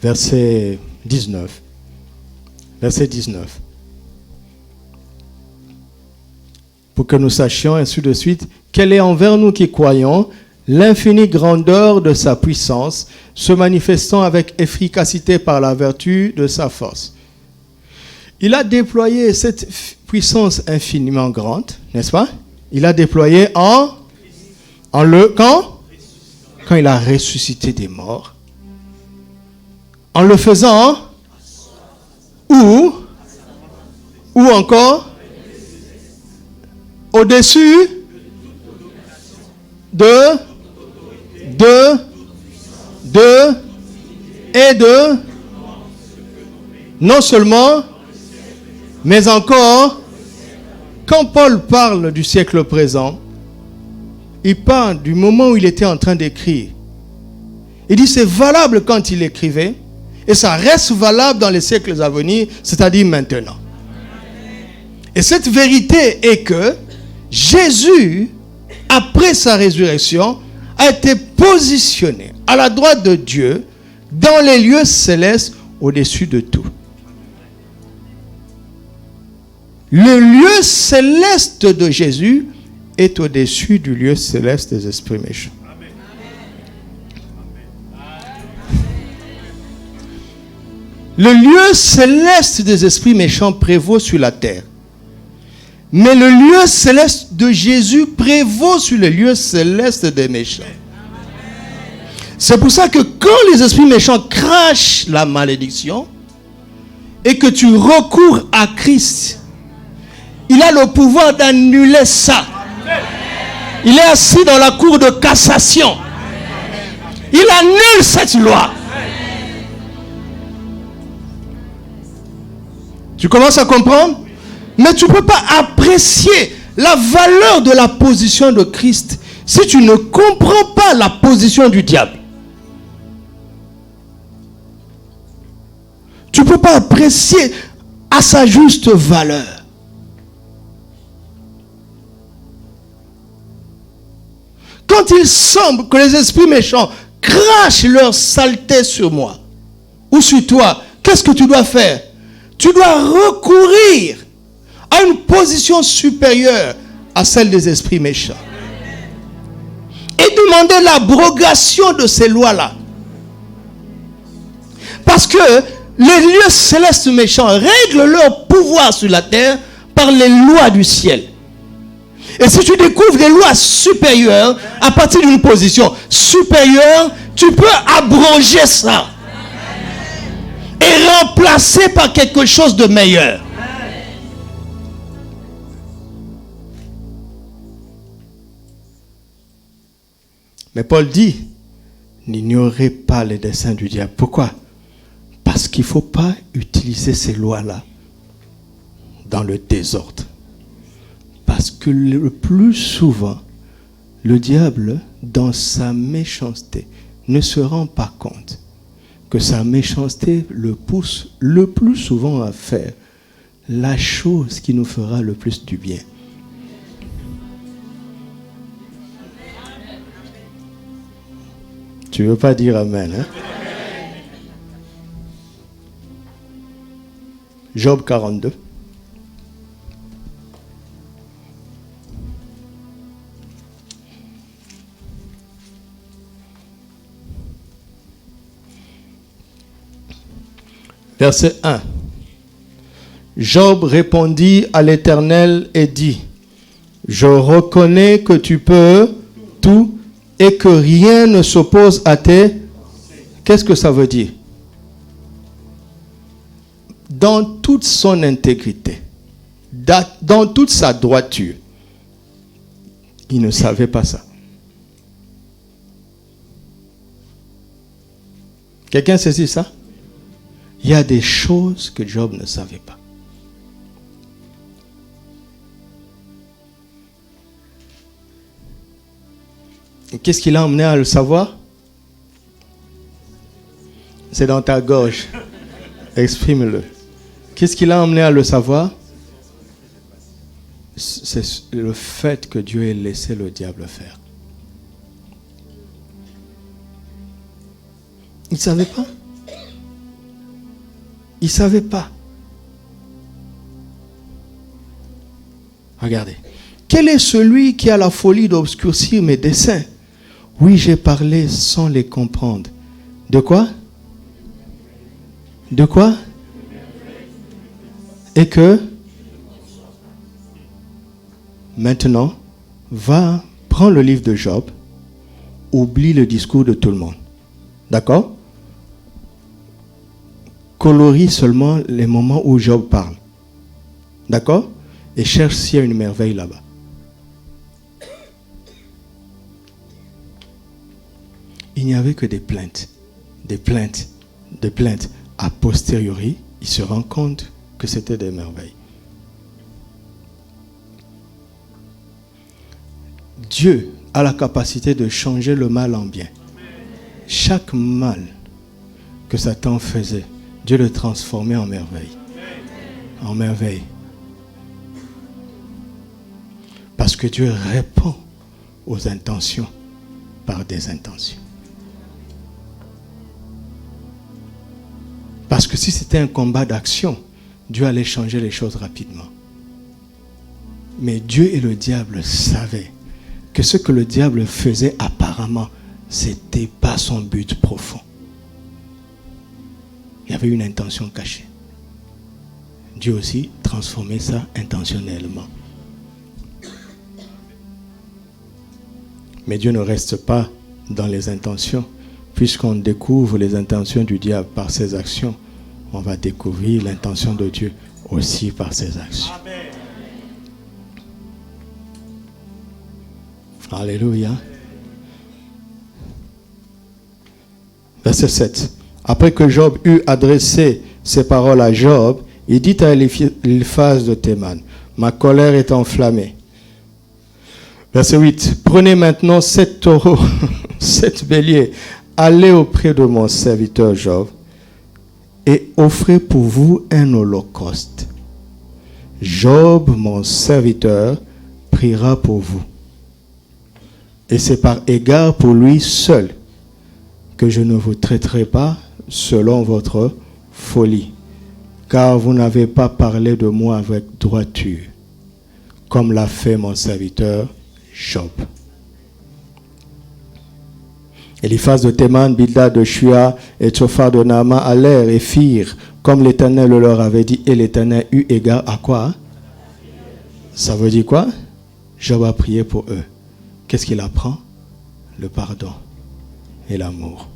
verset 19. Verset 19. Pour que nous sachions, ainsi de suite, quelle est envers nous qui croyons l'infinie grandeur de sa puissance, se manifestant avec efficacité par la vertu de sa force. Il a déployé cette puissance infiniment grande, n'est-ce pas? Il a déployé quand il a ressuscité des morts. En le faisant où encore au-dessus de non seulement, mais encore, quand Paul parle du siècle présent, il parle du moment où il était en train d'écrire. Il dit c'est valable quand il écrivait, et ça reste valable dans les siècles à venir, c'est-à-dire maintenant. Et cette vérité est que Jésus, après sa résurrection, a été positionné à la droite de Dieu dans les lieux célestes au-dessus de tout. Le lieu céleste de Jésus est au-dessus du lieu céleste des esprits méchants. Le lieu céleste des esprits méchants prévaut sur la terre. Mais le lieu céleste de Jésus prévaut sur le lieu céleste des méchants. C'est pour ça que quand les esprits méchants crachent la malédiction et que tu recours à Christ, il a le pouvoir d'annuler ça. Il est assis dans la cour de cassation. Il annule cette loi. Tu commences à comprendre? Mais tu ne peux pas apprécier la valeur de la position de Christ si tu ne comprends pas la position du diable. Tu ne peux pas apprécier à sa juste valeur. Quand il semble que les esprits méchants crachent leur saleté sur moi ou sur toi, qu'est-ce que tu dois faire? Tu dois recourir à une position supérieure à celle des esprits méchants. Et demander l'abrogation de ces lois-là. Parce que les lieux célestes méchants règlent leur pouvoir sur la terre par les lois du ciel. Et si tu découvres des lois supérieures à partir d'une position supérieure, tu peux abroger ça et remplacer par quelque chose de meilleur. Mais Paul dit, n'ignorez pas les desseins du diable. Pourquoi? Parce qu'il ne faut pas utiliser ces lois-là dans le désordre. Parce que le plus souvent, le diable, dans sa méchanceté, ne se rend pas compte que sa méchanceté le pousse le plus souvent à faire la chose qui nous fera le plus du bien. Tu ne veux pas dire amen, hein? Job 42. Verset 1. Job répondit à l'Éternel et dit, je reconnais que tu peux tout et que rien ne s'oppose à tes... Qu'est-ce que ça veut dire? Dans toute son intégrité, dans toute sa droiture, il ne savait pas ça. Quelqu'un saisit ça? Il y a des choses que Job ne savait pas. Et qu'est-ce qui l'a emmené à le savoir? C'est dans ta gorge. Exprime-le. Qu'est-ce qui l'a emmené à le savoir? C'est le fait que Dieu ait laissé le diable faire. Il ne savait pas. Il ne savait pas. Regardez. Quel est celui qui a la folie d'obscurcir mes desseins? Oui, j'ai parlé sans les comprendre. De quoi? De quoi? Et que maintenant, va, prends le livre de Job, oublie le discours de tout le monde. D'accord? Colorie seulement les moments où Job parle. D'accord? Et cherche s'il y a une merveille là-bas. Il n'y avait que des plaintes, des plaintes, des plaintes. A posteriori, il se rend compte que c'était des merveilles. Dieu a la capacité de changer le mal en bien. Chaque mal que Satan faisait, Dieu le transformait en merveille. En merveille. Parce que Dieu répond aux intentions par des intentions. Parce que si c'était un combat d'action, Dieu allait changer les choses rapidement. Mais Dieu et le diable savaient que ce que le diable faisait apparemment, ce n'était pas son but profond. Il y avait une intention cachée. Dieu aussi transformait ça intentionnellement. Mais Dieu ne reste pas dans les intentions. Puisqu'on découvre les intentions du diable par ses actions, on va découvrir l'intention de Dieu aussi par ses actions. Amen. Alléluia. Verset 7. Après que Job eut adressé ces paroles à Job, il dit à Eliphaz de Théman, ma colère est enflammée. Verset 8. Prenez maintenant 7 taureaux, 7 béliers, allez auprès de mon serviteur Job et offrez pour vous un holocauste. Job, mon serviteur, priera pour vous. Et c'est par égard pour lui seul que je ne vous traiterai pas selon votre folie, car vous n'avez pas parlé de moi avec droiture, comme l'a fait mon serviteur Job. Eliphaz de Théman, Bildad de Shua et Tsophar de Naama allèrent et firent comme l'Éternel le leur avait dit, et l'Éternel eut égard à quoi? Ça veut dire quoi? Job a prié pour eux. Qu'est-ce qu'il apprend? Le pardon et l'amour.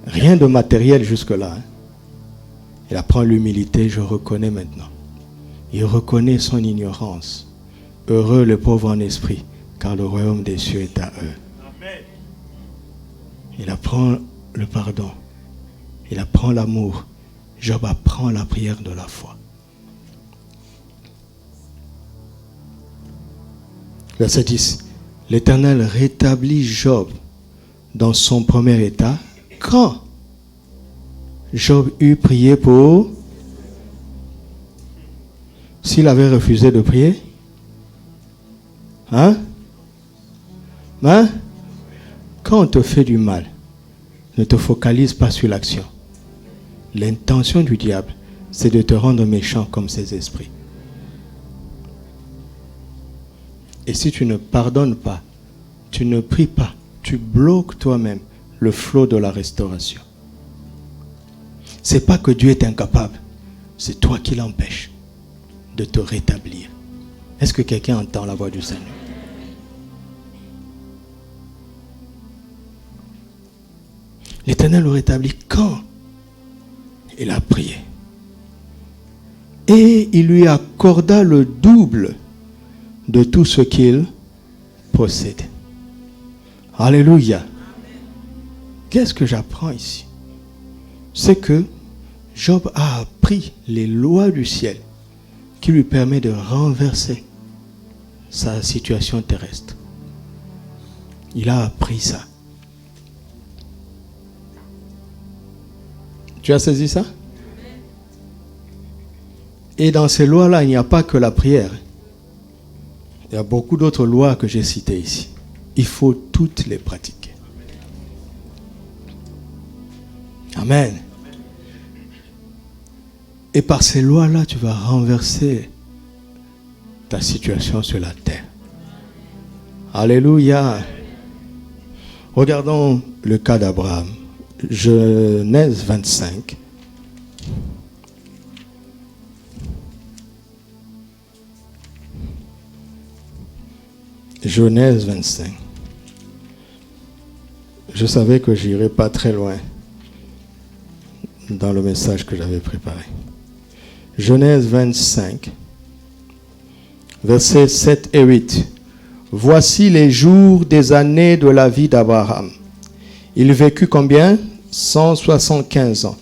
Rien de matériel jusque-là. Il apprend l'humilité, je reconnais maintenant. Il reconnaît son ignorance. Heureux les pauvres en esprit, car le royaume des cieux est à eux. Amen. Il apprend le pardon. Il apprend l'amour. Job apprend la prière de la foi. Verset 10. L'Éternel rétablit Job dans son premier état quand Job eut prié pour... S'il avait refusé de prier, hein? Quand on te fait du mal, ne te focalise pas sur l'action. L'intention du diable, c'est de te rendre méchant comme ses esprits. Et si tu ne pardonnes pas, tu ne pries pas, tu bloques toi-même le flot de la restauration. C'est pas que Dieu est incapable, c'est toi qui l'empêches de te rétablir. Est-ce que quelqu'un entend la voix du Seigneur? L'Éternel le rétablit quand il a prié. Et il lui accorda le double de tout ce qu'il possède. Alléluia. Qu'est-ce que j'apprends ici? C'est que Job a appris les lois du ciel qui lui permet de renverser sa situation terrestre. Il a appris ça. Tu as saisi ça? Et dans ces lois-là, il n'y a pas que la prière. Il y a beaucoup d'autres lois que j'ai citées ici. Il faut toutes les pratiquer. Amen. Et par ces lois-là, tu vas renverser ta situation sur la terre. Alléluia. Regardons le cas d'Abraham. Genèse 25. Genèse 25. Je savais que je n'irais pas très loin dans le message que j'avais préparé. Genèse 25, versets 7 et 8. Voici les jours des années de la vie d'Abraham. Il vécut combien? 175 ans.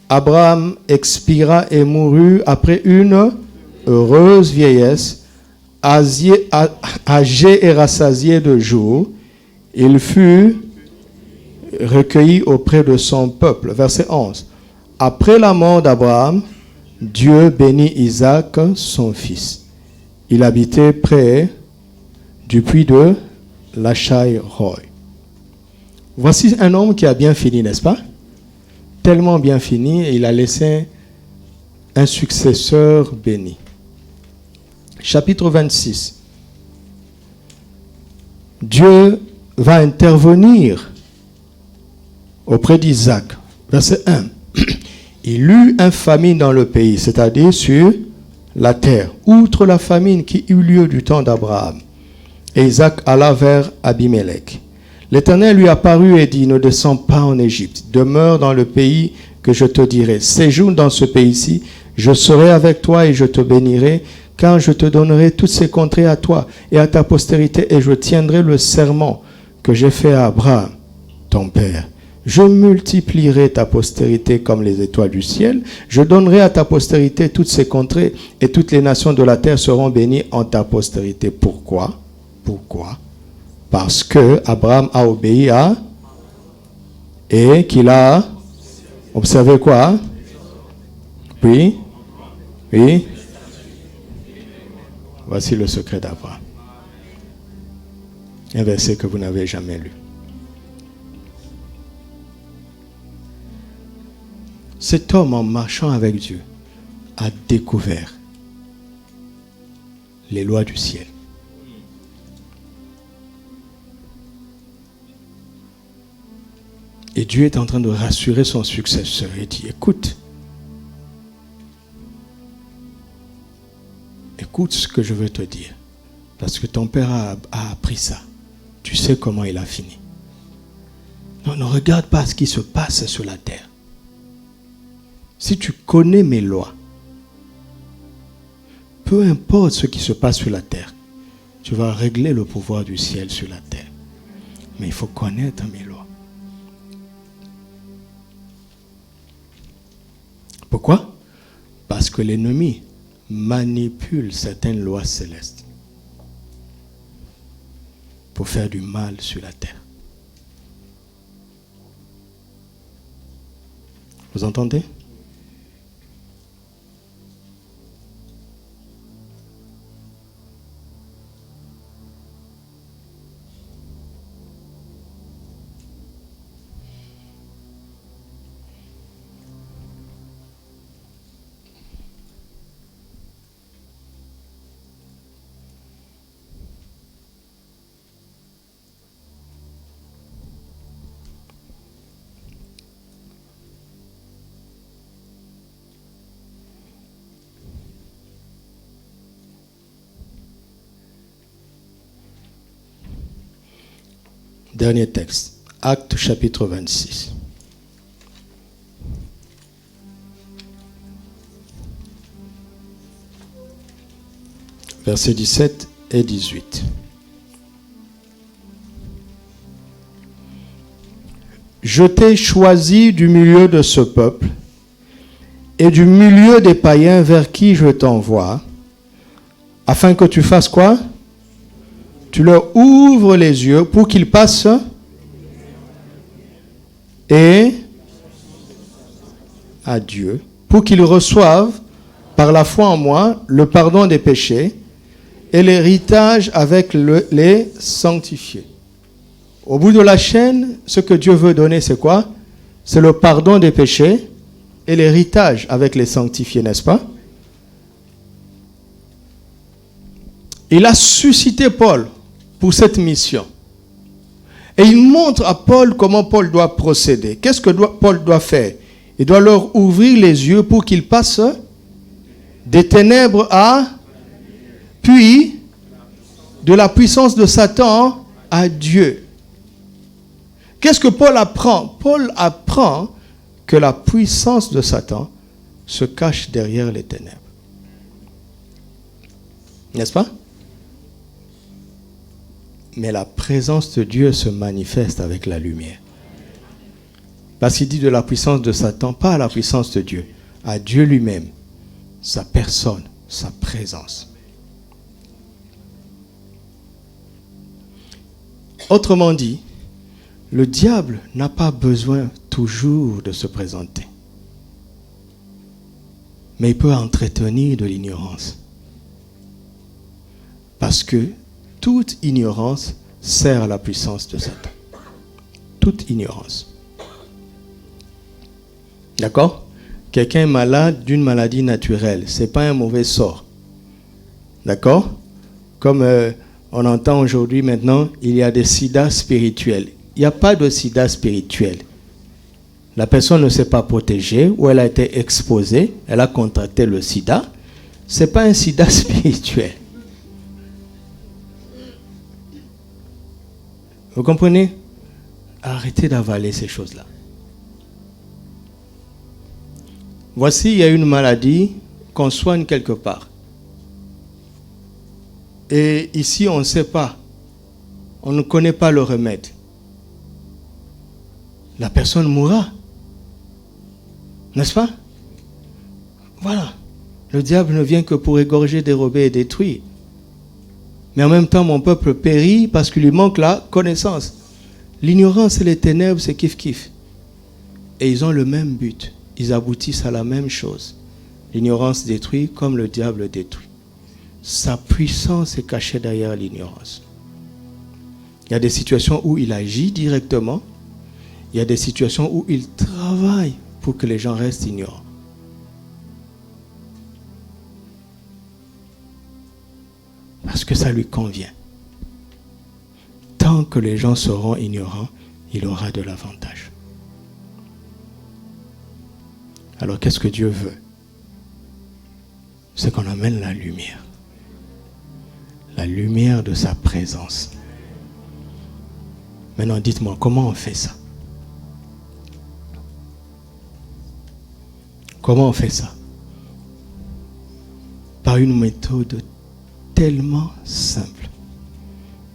Abraham expira et mourut après une heureuse vieillesse, âgé et rassasié de jours. Il fut recueilli auprès de son peuple. Verset 11. Après la mort d'Abraham, Dieu bénit Isaac, son fils. Il habitait près du puits de Lachaï-Roy. Voici un homme qui a bien fini, n'est-ce pas? Tellement bien fini, et il a laissé un successeur béni. Chapitre 26. Dieu va intervenir auprès d'Isaac. Verset 1. Il eut une famine dans le pays, c'est-à-dire sur la terre, outre la famine qui eut lieu du temps d'Abraham. Et Isaac alla vers Abimelech. L'Éternel lui apparut et dit, ne descends pas en Égypte, demeure dans le pays que je te dirai. Séjourne dans ce pays-ci, je serai avec toi et je te bénirai, car je te donnerai toutes ces contrées à toi et à ta postérité, et je tiendrai le serment que j'ai fait à Abraham, ton père. Je multiplierai ta postérité comme les étoiles du ciel. Je donnerai à ta postérité toutes ces contrées et toutes les nations de la terre seront bénies en ta postérité. Pourquoi? Pourquoi? Parce que Abraham a obéi à et qu'il a observé quoi? Oui? Oui? Voici le secret d'Abraham. Un verset que vous n'avez jamais lu. Cet homme, en marchant avec Dieu, a découvert les lois du ciel. Et Dieu est en train de rassurer son successeur. Il dit, écoute ce que je veux te dire. Parce que ton père a appris ça. Tu sais comment il a fini. Non, ne regarde pas ce qui se passe sur la terre. Si tu connais mes lois, peu importe ce qui se passe sur la terre, tu vas régler le pouvoir du ciel sur la terre. Mais il faut connaître mes lois. Pourquoi? Parce que l'ennemi manipule certaines lois célestes pour faire du mal sur la terre. Vous entendez? Dernier texte, Actes chapitre 26. Versets 17 et 18. Je t'ai choisi du milieu de ce peuple et du milieu des païens vers qui je t'envoie, afin que tu fasses quoi? Tu leur ouvres les yeux pour qu'ils passent et à Dieu, pour qu'ils reçoivent par la foi en moi le pardon des péchés et l'héritage avec les sanctifiés. Au bout de la chaîne, ce que Dieu veut donner, c'est quoi? c'est le pardon des péchés et l'héritage avec les sanctifiés, n'est-ce pas? Il a suscité Paul pour cette mission. Et il montre à Paul comment Paul doit procéder. Qu'est-ce que Paul doit faire? Il doit leur ouvrir les yeux pour qu'ils passent des ténèbres à, puis de la puissance de Satan à Dieu. Qu'est-ce que Paul apprend? Paul apprend que la puissance de Satan se cache derrière les ténèbres. N'est-ce pas? Mais la présence de Dieu se manifeste avec la lumière. Parce qu'il dit de la puissance de Satan, pas à la puissance de Dieu, à Dieu lui-même, sa personne, sa présence. Autrement dit, le diable n'a pas besoin toujours de se présenter. Mais il peut entretenir de l'ignorance. Parce que toute ignorance sert à la puissance de Satan. Toute ignorance. D'accord? Quelqu'un est malade d'une maladie naturelle. Ce n'est pas un mauvais sort. D'accord? Comme on entend aujourd'hui maintenant, il y a des sida spirituels. Il n'y a pas de sida spirituel. La personne ne s'est pas protégée ou elle a été exposée, elle a contracté le sida. Ce n'est pas un sida spirituel. Vous comprenez? Arrêtez d'avaler ces choses-là. Voici, il y a une maladie qu'on soigne quelque part. Et ici, on ne sait pas. On ne connaît pas le remède. La personne mourra. N'est-ce pas? Voilà. Le diable ne vient que pour égorger, dérober et détruire. Mais en même temps, mon peuple périt parce qu'il lui manque la connaissance. L'ignorance et les ténèbres, c'est kiff-kiff. Et ils ont le même but. Ils aboutissent à la même chose. L'ignorance détruit comme le diable détruit. Sa puissance est cachée derrière l'ignorance. Il y a des situations où il agit directement. Il y a des situations où il travaille pour que les gens restent ignorants. Parce que ça lui convient. Tant que les gens seront ignorants, il aura de l'avantage. Alors qu'est-ce que Dieu veut? C'est qu'on amène la lumière. La lumière de sa présence. Maintenant, dites-moi, comment on fait ça? Comment on fait ça? Par une méthode tellement simple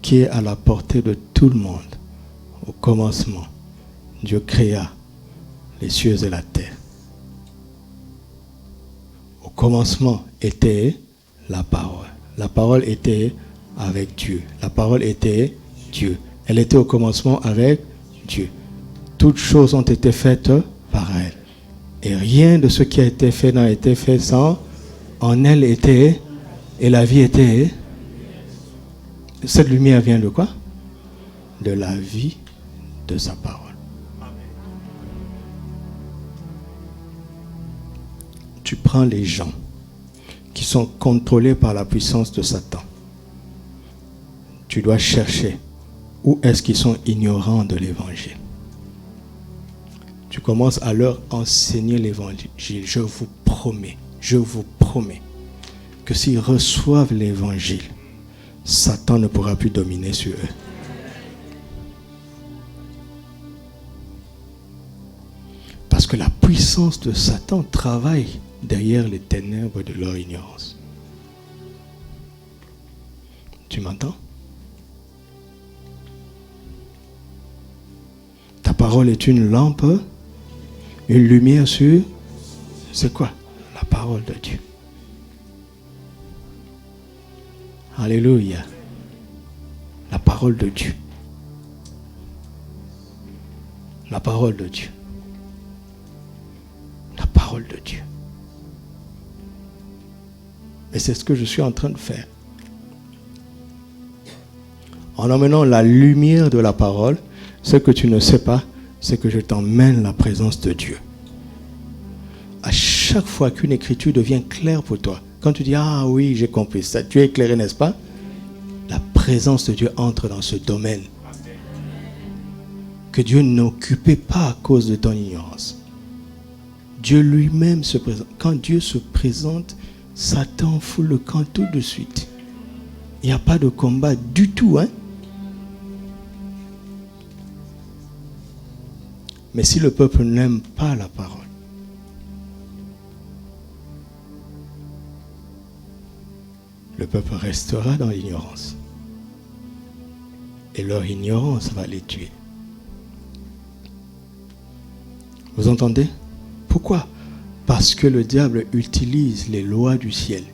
qui est à la portée de tout le monde. Au commencement, Dieu créa les cieux et la terre. Au commencement était la parole. La parole était avec Dieu. La parole était Dieu. Elle était au commencement avec Dieu. Toutes choses ont été faites par elle. Et rien de ce qui a été fait n'a été fait sans. En elle était, et la vie était. Cette lumière vient de quoi? De la vie de sa parole. Tu prends les gens qui sont contrôlés par la puissance de Satan. Tu dois chercher où est-ce qu'ils sont ignorants de l'évangile. Tu commences à leur enseigner l'évangile. Je vous promets que s'ils reçoivent l'évangile, Satan ne pourra plus dominer sur eux. Parce que la puissance de Satan travaille derrière les ténèbres de leur ignorance. Tu m'entends? Ta parole est une lampe, une lumière sur... C'est quoi? La parole de Dieu. Alléluia. La parole de Dieu. La parole de Dieu. La parole de Dieu. Et c'est ce que je suis en train de faire. En emmenant la lumière de la parole, ce que tu ne sais pas, c'est que je t'emmène la présence de Dieu. À chaque fois qu'une écriture devient claire pour toi, quand tu dis, ah oui, j'ai compris ça, tu es éclairé, n'est-ce pas? La présence de Dieu entre dans ce domaine que Dieu n'occupait pas à cause de ton ignorance. Dieu lui-même se présente. Quand Dieu se présente, Satan fout le camp tout de suite. Il n'y a pas de combat du tout, hein? Mais si le peuple n'aime pas la parole, le peuple restera dans l'ignorance. Et leur ignorance va les tuer. Vous entendez? Pourquoi? Parce que le diable utilise les lois du ciel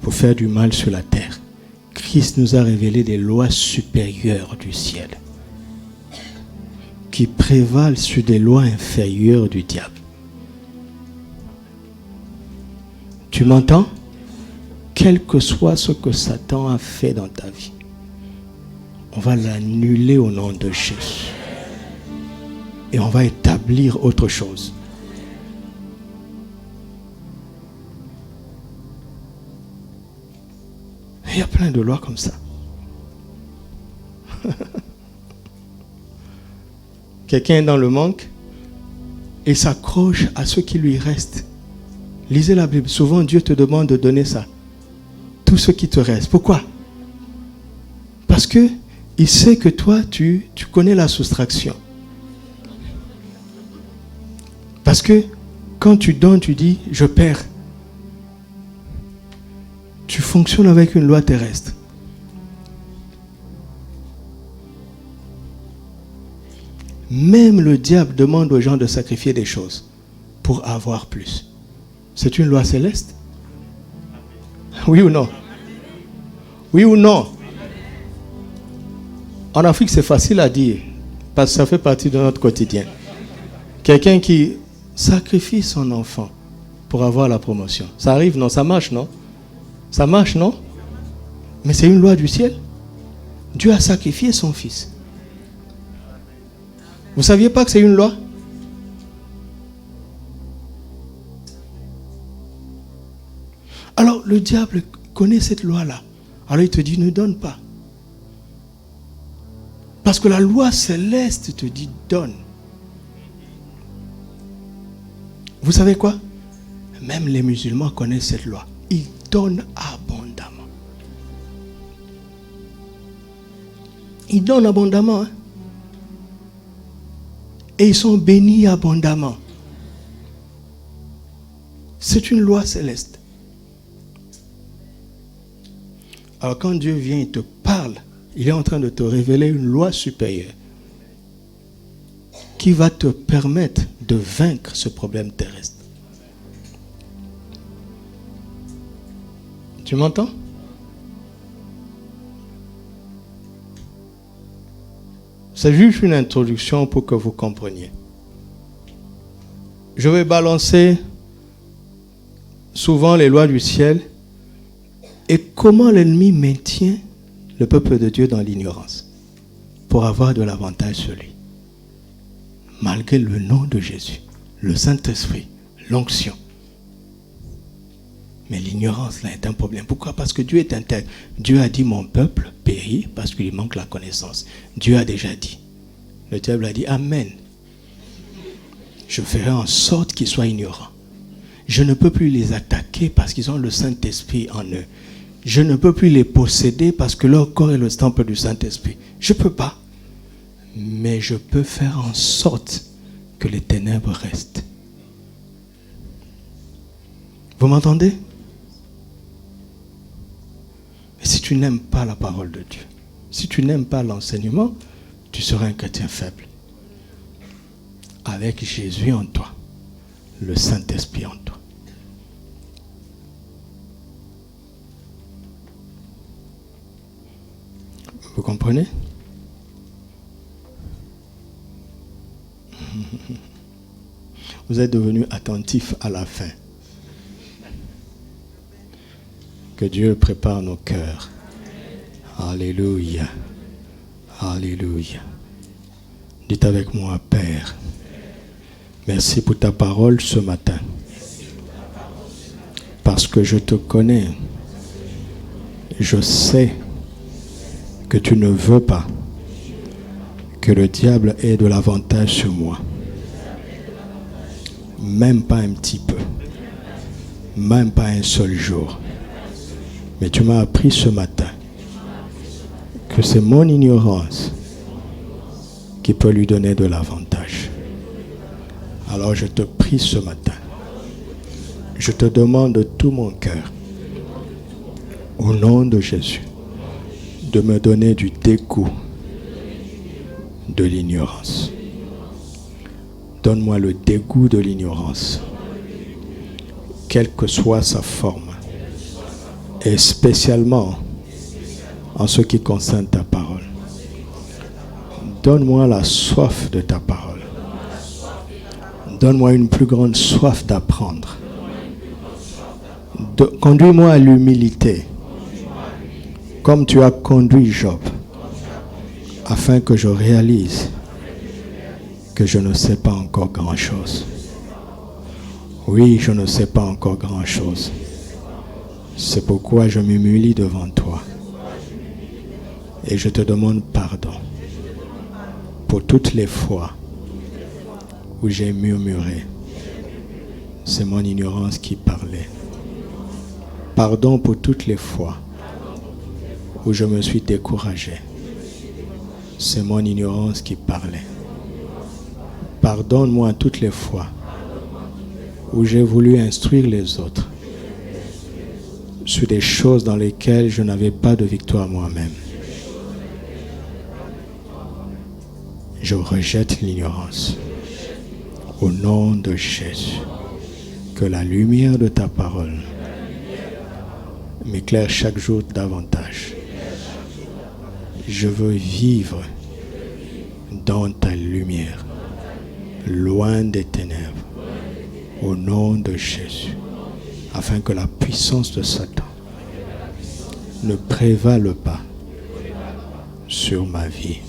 pour faire du mal sur la terre. Christ nous a révélé des lois supérieures du ciel qui prévalent sur des lois inférieures du diable. Tu m'entends? Quel que soit ce que Satan a fait dans ta vie, on va l'annuler au nom de Jésus. Et on va établir autre chose. Il y a plein de lois comme ça. Quelqu'un est dans le manque et s'accroche à ce qui lui reste. Lisez la Bible. Souvent, Dieu te demande de donner ça. Tout ce qui te reste. Pourquoi? Parce que il sait que toi, tu connais la soustraction. Parce que quand tu donnes, tu dis, je perds. Tu fonctionnes avec une loi terrestre. Même le diable demande aux gens de sacrifier des choses pour avoir plus. C'est une loi céleste? Oui ou non? Oui ou non? En Afrique, c'est facile à dire, parce que ça fait partie de notre quotidien. Quelqu'un qui sacrifie son enfant pour avoir la promotion. Ça arrive, non? Ça marche, non? Ça marche, non? Mais c'est une loi du ciel. Dieu a sacrifié son fils. Vous ne saviez pas que c'est une loi? Alors, le diable connaît cette loi-là. Alors, il te dit, ne donne pas. Parce que la loi céleste te dit, donne. Vous savez quoi? Même les musulmans connaissent cette loi. Ils donnent abondamment. Ils donnent abondamment. Hein? Et ils sont bénis abondamment. C'est une loi céleste. Alors quand Dieu vient, il te parle, il est en train de te révéler une loi supérieure qui va te permettre de vaincre ce problème terrestre. Tu m'entends? C'est juste une introduction pour que vous compreniez. Je vais balancer souvent les lois du ciel et comment l'ennemi maintient le peuple de Dieu dans l'ignorance pour avoir de l'avantage sur lui. Malgré le nom de Jésus, le Saint-Esprit, l'onction. Mais l'ignorance là est un problème. Pourquoi? Parce que Dieu est intègre. Dieu a dit mon peuple périt parce qu'il manque la connaissance. Dieu a déjà dit. Le diable a dit amen. Je ferai en sorte qu'ils soient ignorants. Je ne peux plus les attaquer parce qu'ils ont le Saint-Esprit en eux. Je ne peux plus les posséder parce que leur corps est le temple du Saint-Esprit. Je ne peux pas. Mais je peux faire en sorte que les ténèbres restent. Vous m'entendez? Mais si tu n'aimes pas la parole de Dieu, si tu n'aimes pas l'enseignement, tu seras un chrétien faible. Avec Jésus en toi, le Saint-Esprit en toi. Vous comprenez? Vous êtes devenus attentifs à la fin. Que Dieu prépare nos cœurs. Alléluia. Alléluia. Dites avec moi, Père, merci pour ta parole ce matin. Parce que je te connais, je sais que tu ne veux pas que le diable ait de l'avantage sur moi. Même pas un petit peu. Même pas un seul jour. Mais tu m'as appris ce matin que c'est mon ignorance qui peut lui donner de l'avantage. Alors je te prie ce matin. Je te demande de tout mon cœur, au nom de Jésus, de me donner du dégoût de l'ignorance. Donne-moi le dégoût de l'ignorance, quelle que soit sa forme, et spécialement en ce qui concerne ta parole. Donne-moi la soif de ta parole. Donne-moi une plus grande soif d'apprendre. Conduis-moi à l'humilité, comme tu as conduit Job, afin que je réalise que je ne sais pas encore grand-chose. Oui, je ne sais pas encore grand-chose. C'est pourquoi je m'humilie devant toi. Et je te demande pardon pour toutes les fois où j'ai murmuré. C'est mon ignorance qui parlait. Pardon pour toutes les fois où je me suis découragé. C'est mon ignorance qui parlait. Pardonne-moi toutes les fois où j'ai voulu instruire les autres sur des choses dans lesquelles je n'avais pas de victoire moi-même. Je rejette l'ignorance. Au nom de Jésus, que la lumière de ta parole m'éclaire chaque jour davantage. Je veux vivre dans ta lumière, loin des ténèbres, au nom de Jésus, afin que la puissance de Satan ne prévale pas sur ma vie,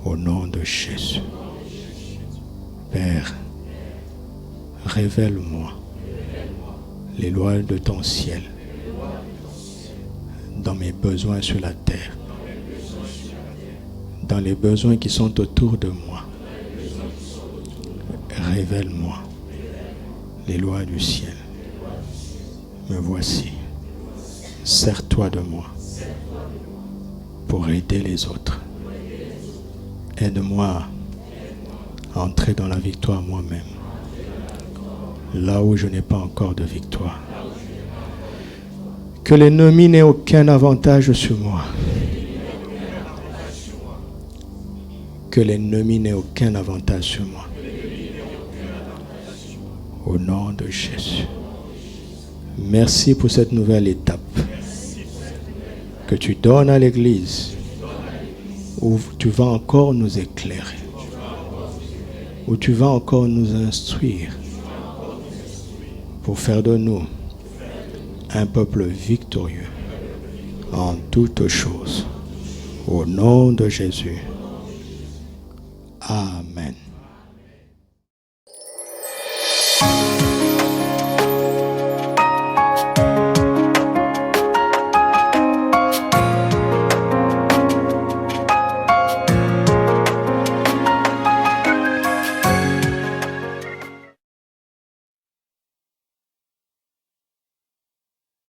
au nom de Jésus. Père, révèle-moi les lois de ton ciel dans mes besoins sur la terre, dans les besoins qui sont autour de moi. Révèle-moi les lois du ciel. Me voici. Sers-toi de moi pour aider les autres. Aide-moi à entrer dans la victoire moi-même, là où je n'ai pas encore de victoire. Que l'ennemi n'ait aucun avantage sur moi. Que l'ennemi n'ait aucun avantage sur moi. Au nom de Jésus. Merci pour cette nouvelle étape que tu donnes à l'Église, où tu vas encore nous éclairer, où tu vas encore nous instruire pour faire de nous un peuple victorieux en toutes choses. Au nom de Jésus. Amen.